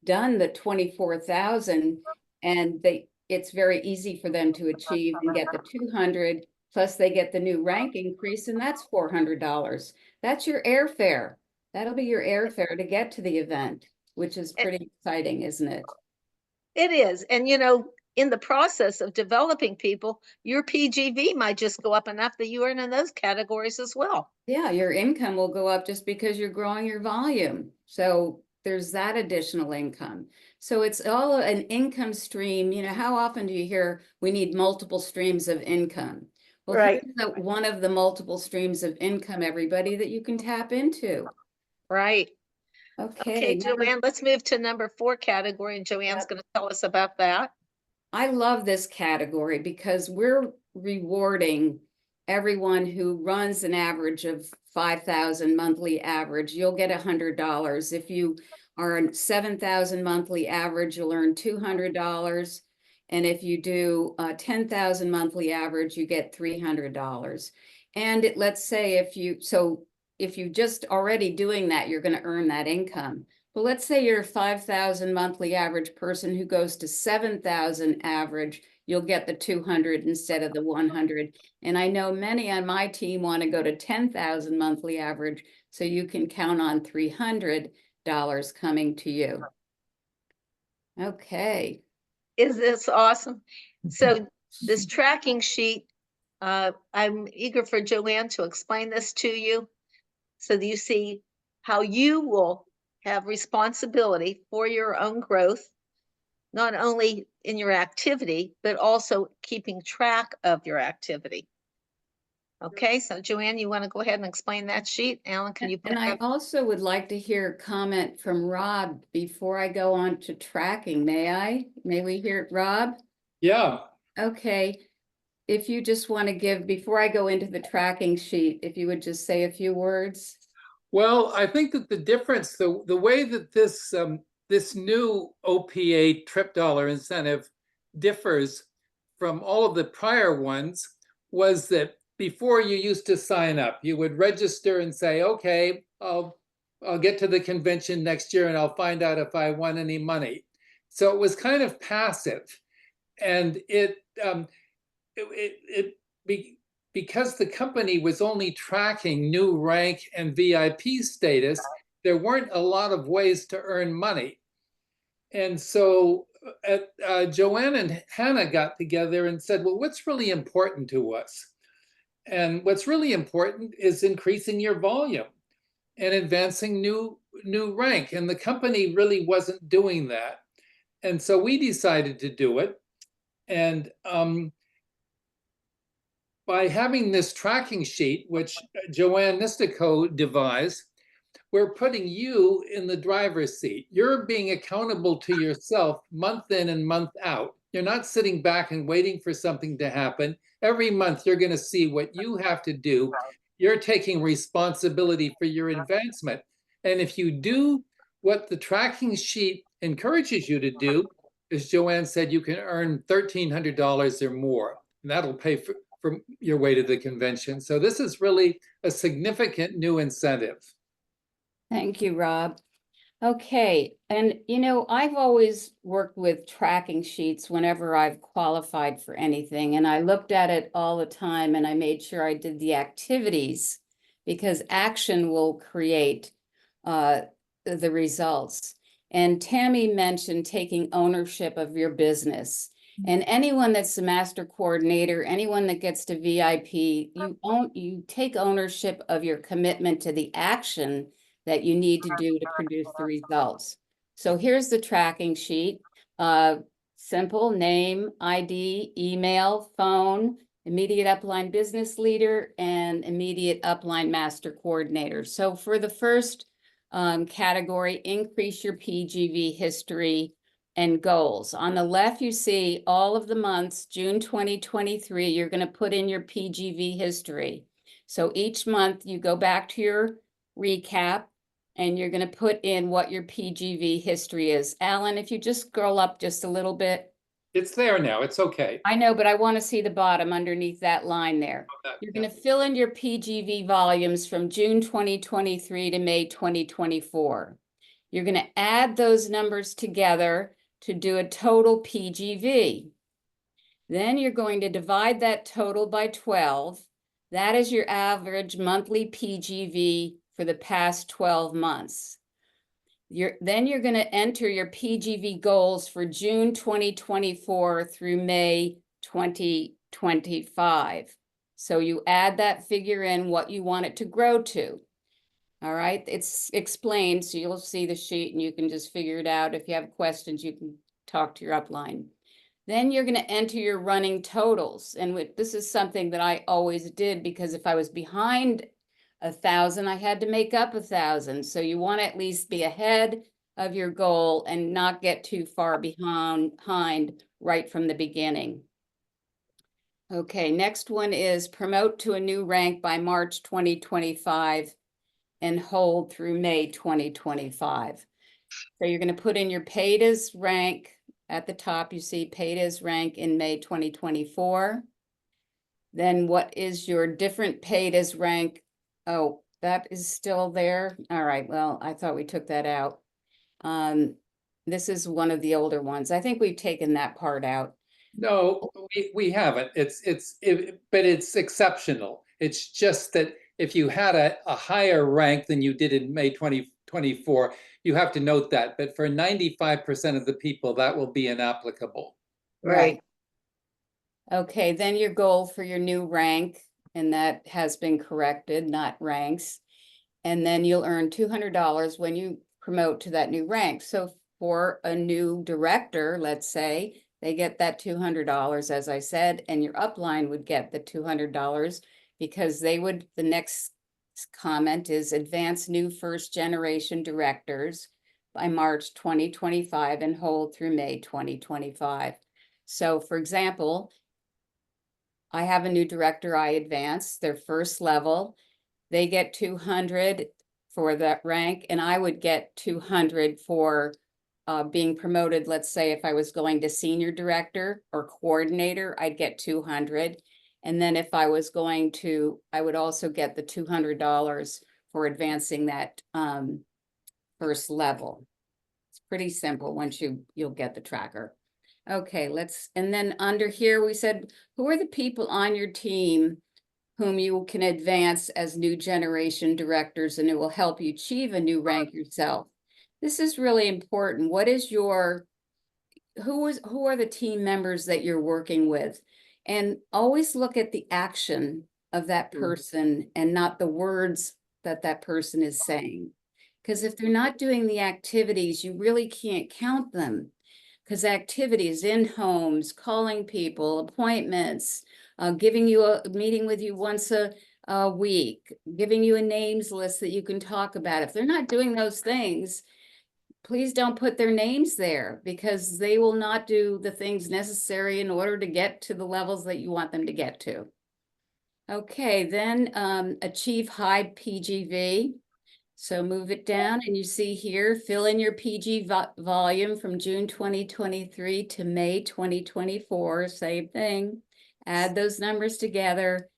done the 24,000, and it's very easy for them to achieve and get the 200, plus they get the new rank increase, and that's $400. That's your airfare. That'll be your airfare to get to the event, which is pretty exciting, isn't it? It is. And you know, in the process of developing people, your PGV might just go up enough that you earn in those categories as well. Yeah, your income will go up just because you're growing your volume. So there's that additional income. So it's all an income stream. You know, how often do you hear we need multiple streams of income? Well, Right. here's one of the multiple streams of income, everybody, that you can tap into. Right. Okay, Okay, Joanne, let's move to number 4 category, and Joanne's going to tell us about that. I love this category because we're rewarding everyone who runs an average of 5,000 monthly average. You'll get $100. If you are a 7,000 monthly average, you'll earn $200. And if you do 10,000 monthly average, you get $300. And let's say if you just already doing that, you're going to earn that income. Well, let's say you're a 5,000 monthly average person who goes to 7,000 average, you'll get the 200 instead of the 100. And I know many on my team want to go to 10,000 monthly average, so you can count on $300 coming to you. Okay. Is this awesome? So this tracking sheet, I'm eager for Joanne to explain this to you so that you see how you will have responsibility for your own growth, not only in your activity, but also keeping track of your activity. Okay, so Joanne, you want to go ahead and explain that sheet? Alan, can you put And I that? also would like to hear a comment from Rob before I go on to tracking. May I? May we hear Rob? Yeah, Okay. If you just want to give, before I go into the tracking sheet, if you would just say a few words. well, I think that the difference, the way that this new OPA trip dollar incentive differs from all of the prior ones was that before you used to sign up, you would register and say, okay, I'll get to the convention next year and I'll find out if I won any money. So it was kind of passive, and because the company was only tracking new rank and VIP status, there weren't a lot of ways to earn money. And so Joanne and Hannah got together and said, well, what's really important to us? And what's really important is increasing your volume and advancing new rank. And the company really wasn't doing that. And so we decided to do it. And by having this tracking sheet, which Joanne Nistico devised, we're putting you in the driver's seat. You're being accountable to yourself month in and month out. You're not sitting back and waiting for something to happen. Every month, you're going to see what you have to do. You're taking responsibility for your advancement. And if you do what the tracking sheet encourages you to do, as Joanne said, you can earn $1,300 or more. And that'll pay for your way to the convention. So this is really a significant new incentive. Thank you, Rob. Okay, and you know, I've always worked with tracking sheets whenever I've qualified for anything, and I looked at it all the time and I made sure I did the activities, because action will create the results. And Tammy mentioned taking ownership of your business. And anyone that's the master coordinator, anyone that gets to VIP, you take ownership of your commitment to the action that you need to do to produce the results. So here's the tracking sheet. Simple: name, ID, email, phone, immediate upline business leader, and immediate upline master coordinator. So for the first category, increase your PGV history and goals. On the left, you see all of the months, June 2023, you're going to put in your PGV history. So each month you go back to your recap and you're going to put in what your PGV history is. Alan, if you just scroll up just a little bit. It's there now. It's okay. I know, but I want to see the bottom underneath that line there. You're going to fill in your PGV volumes from June 2023 to May 2024. You're going to add those numbers together to do a total PGV. Then you're going to divide that total by 12. That is your average monthly PGV for the past 12 months. Then you're going to enter your PGV goals for June 2024 through May 2025. So you add that figure in what you want it to grow to. All right, it's explained, so you'll see the sheet and you can just figure it out. If you have questions, you can talk to your upline. Then you're going to enter your running totals. And this is something that I always did, because if I was behind 1,000, I had to make up 1,000. So you want to at least be ahead of your goal and not get too far behind right from the beginning. Okay, next one is promote to a new rank by March 2025 and hold through May 2025. So you're going to put in your paid as rank. At the top, you see paid as rank in May 2024. Then what is your different paid as rank? Oh, that is still there. All right, well, I thought we took that out. This is one of the older ones. I think we've taken that part out. No, we haven't. But it's exceptional. It's just that if you had a higher rank than you did in May 2024, you have to note that. But for 95% of the people, that will be inapplicable. Right. Okay, then your goal for your new rank, and that has been corrected, not ranks. And then you'll earn $200 when you promote to that new rank. So for a new director, let's say, they get that $200, as I said, and your upline would get the $200 because they would, the next comment is advance new first generation directors by March 2025 and hold through May 2025. So for example, I have a new director I advance, their first level. They get 200 for that rank, and I would get 200 for being promoted. Let's say if I was going to senior director or coordinator, I'd get 200. And then if I was going to, I would also get the $200 for advancing that first level. It's pretty simple once you'll get the tracker. Okay, and then under here, we said, who are the people on your team whom you can advance as new generation directors and it will help you achieve a new rank yourself? This is really important. What is who are the team members that you're working with? And always look at the action of that person and not the words that that person is saying. Because if they're not doing the activities, you really can't count them. Because activities in homes, calling people, appointments, giving you a meeting with you once a week, giving you a names list that you can talk about. If they're not doing those things, please don't put their names there, because they will not do the things necessary in order to get to the levels that you want them to get to. Okay, then achieve high PGV. So move it down and you see here, fill in your PG volume from June 2023 to May 2024, same thing. Add those numbers together,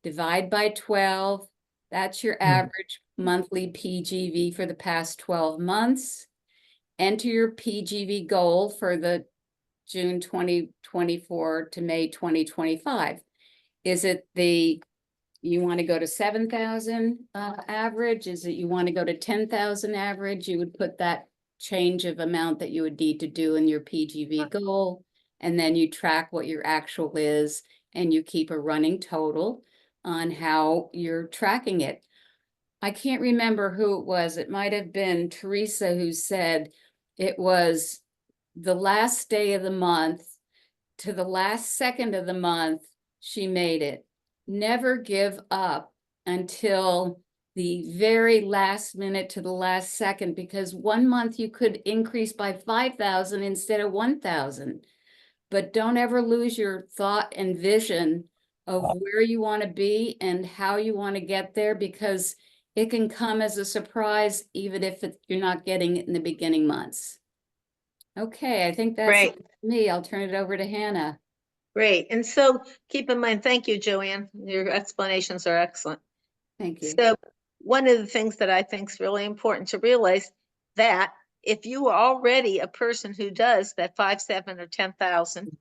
divide by 12. That's your average monthly PGV for the past 12 months. Enter your PGV goal for the June 2024 to May 2025. Is it you want to go to 7,000 average? Is it you want to go to 10,000 average? You would put that change of amount that you would need to do in your PGV goal, and then you track what your actual is, and you keep a running total on how you're tracking it. I can't remember who it was. It might have been Teresa who said it was the last day of the month to the last second of the month, she made it. Never give up until the very last minute to the last second, because one month you could increase by 5,000 instead of 1,000. But don't ever lose your thought and vision of where you want to be and how you want to get there, because it can come as a surprise, even if you're not getting it in the beginning months. Okay, I think that's Great. me. I'll turn it over to Hannah. Great. And so keep in mind, thank you, Joanne. Your explanations are excellent. Thank you. So one of the things that I think is really important to realize that if you are already a person who does that 5, 7, or 10,000,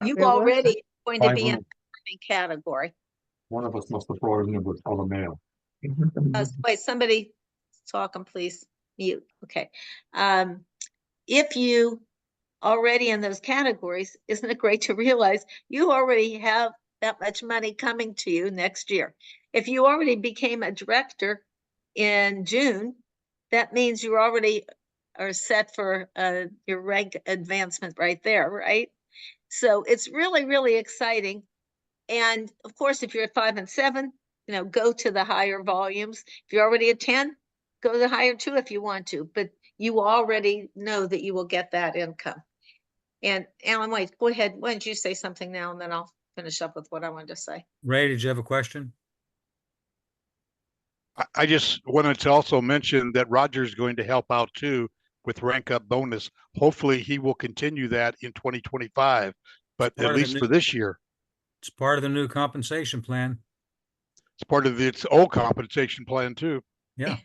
you already going to be in a category. One of us must have brought it in with all the mail. Wait, somebody talking, please mute. Okay. If you already in those categories, isn't it great to realize you already have that much money coming to you next year? If you already became a director in June, that means you already are set for your rank advancement right there, right? So it's really, really exciting. And of course, if you're at 5 and 7, go to the higher volumes. If you're already at 10, go to the higher 2 if you want to, but you already know that you will get that income. And Alan, wait, go ahead. Why don't you say something now, and then I'll finish up with what I wanted to say. Ray, did you have a question? I just wanted to also mention that Roger's going to help out too with rank up bonus. Hopefully he will continue that in 2025, but Part at of the least new- for this year. It's part of the new compensation plan. It's part of its old compensation plan too. Yeah.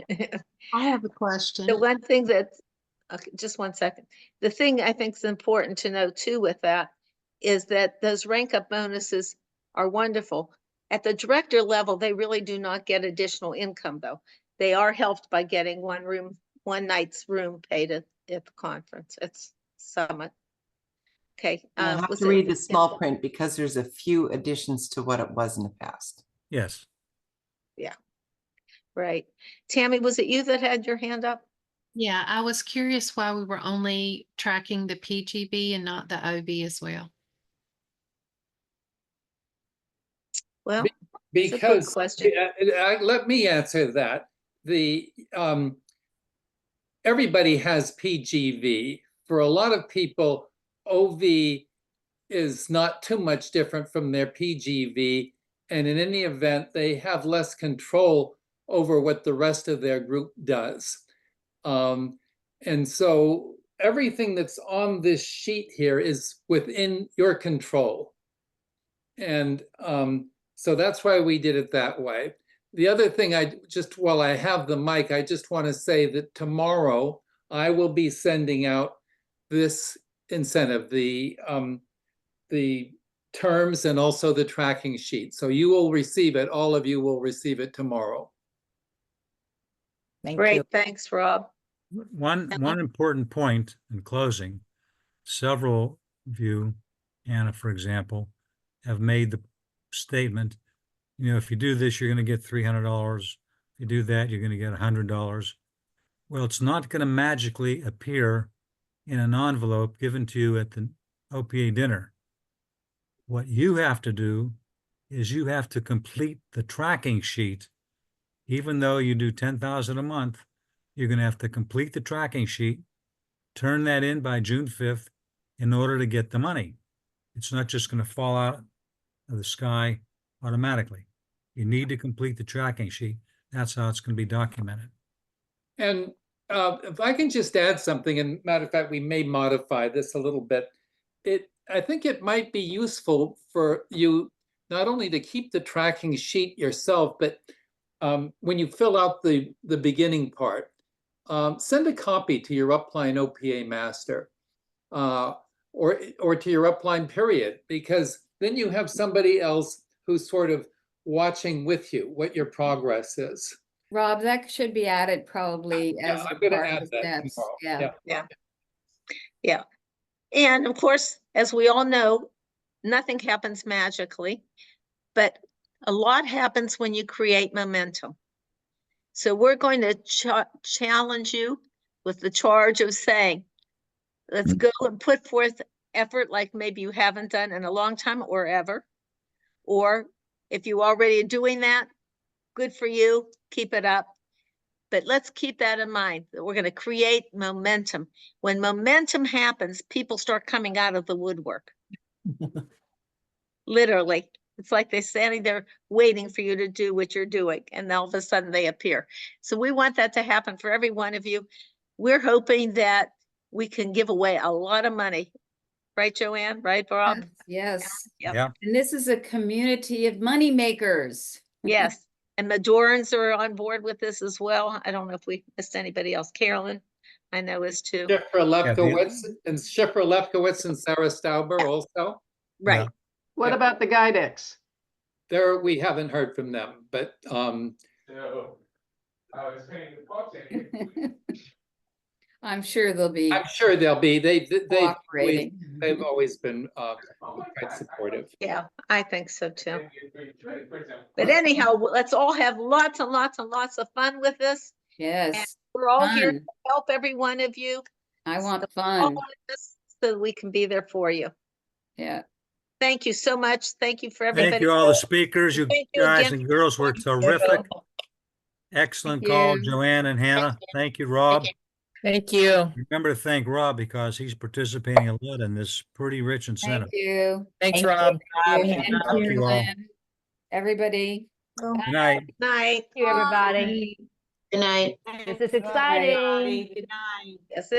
I have a question. The one thing that, okay, just 1 second. The thing I think is important to know too with that is that those rank up bonuses are wonderful. At the director level, they really do not get additional income though. They are helped by getting one night's room paid at the conference. It's Summit. Okay. I'll have was to it- read the small print because there's a few additions to what it was in the past. Yes. Yeah. Right. Tammy, was it you that had your hand up? Yeah, I was curious why we were only tracking the PGB and not the OB as well. Well, it's a good Because question. let me answer that. Everybody has PGV. For a lot of people, OV is not too much different from their PGV, and in any event, they have less control over what the rest of their group does. And so everything that's on this sheet here is within your control. And so that's why we did it that way. The other thing, while I have the mic, I just want to say that tomorrow I will be sending out this incentive, the terms and also the tracking sheet. So you will receive it. All of you will receive it tomorrow. Thank Great. you. Thanks, Rob. One important point in closing, several of you, Anna, for example, have made the statement, if you do this, you're going to get $300. If you do that, you're going to get $100. Well, it's not going to magically appear in an envelope given to you at the OPA dinner. What you have to do is you have to complete the tracking sheet. Even though you do 10,000 a month, you're going to have to complete the tracking sheet, turn that in by June 5th in order to get the money. It's not just going to fall out of the sky automatically. You need to complete the tracking sheet. That's how it's going to be documented. And if I can just add something, and matter of fact, we may modify this a little bit. I think it might be useful for you not only to keep the tracking sheet yourself, but when you fill out the beginning part, send a copy to your upline OPA master or to your upline period, because then you have somebody else who's sort of watching with you what your progress is. Rob, that should be added probably as I'm going to part of add the that steps. tomorrow. Yeah. Yeah. And of course, as we all know, nothing happens magically, but a lot happens when you create momentum. So we're going to challenge you with the charge of saying, Let's go and put forth effort like maybe you haven't done in a long time or ever. Or if you already are doing that, good for you, keep it up. But let's keep that in mind, that we're going to create momentum. When momentum happens, people start coming out of the woodwork. Literally, it's like they're standing there waiting for you to do what you're doing, and all of a sudden they appear. So we want that to happen for every one of you. We're hoping that we can give away a lot of money. Right, Joanne? Right, Bob? Yes. Yep. Yeah. And this is a community of money makers. Yes. And Medorans are on board with this as well. I don't know if we missed anybody else. Carolyn, I know is too. Schiffer Lefkowitz and Schiffer Lefkowitz and Sarah Stauber also. Right. What Yeah. about the Guidex? There, we haven't heard from them, but I'm sure they'll be I'm sure they'll be. cooperating. They've always been quite supportive. Yeah, I think so too. But anyhow, let's all have lots and lots and lots of fun with this. Yes, We're all here to fun. help every one of you. I want All fun. of this, so we can be there for you. Yeah. Thank you so much. Thank you for everybody. Thank you, all the speakers. You Thank you guys again. and girls were terrific. Excellent Thank call, you. Joanne and Hannah. Thank you, Rob. Thank you. Remember to thank Rob because he's participating a lot in this pretty rich incentive. Thank you. Thanks, Thank you, Rob. Rob. Thank Thank you, you all. Lynn. Everybody. Good night. Night. Thank you, everybody. Good night. This is exciting. Yes, it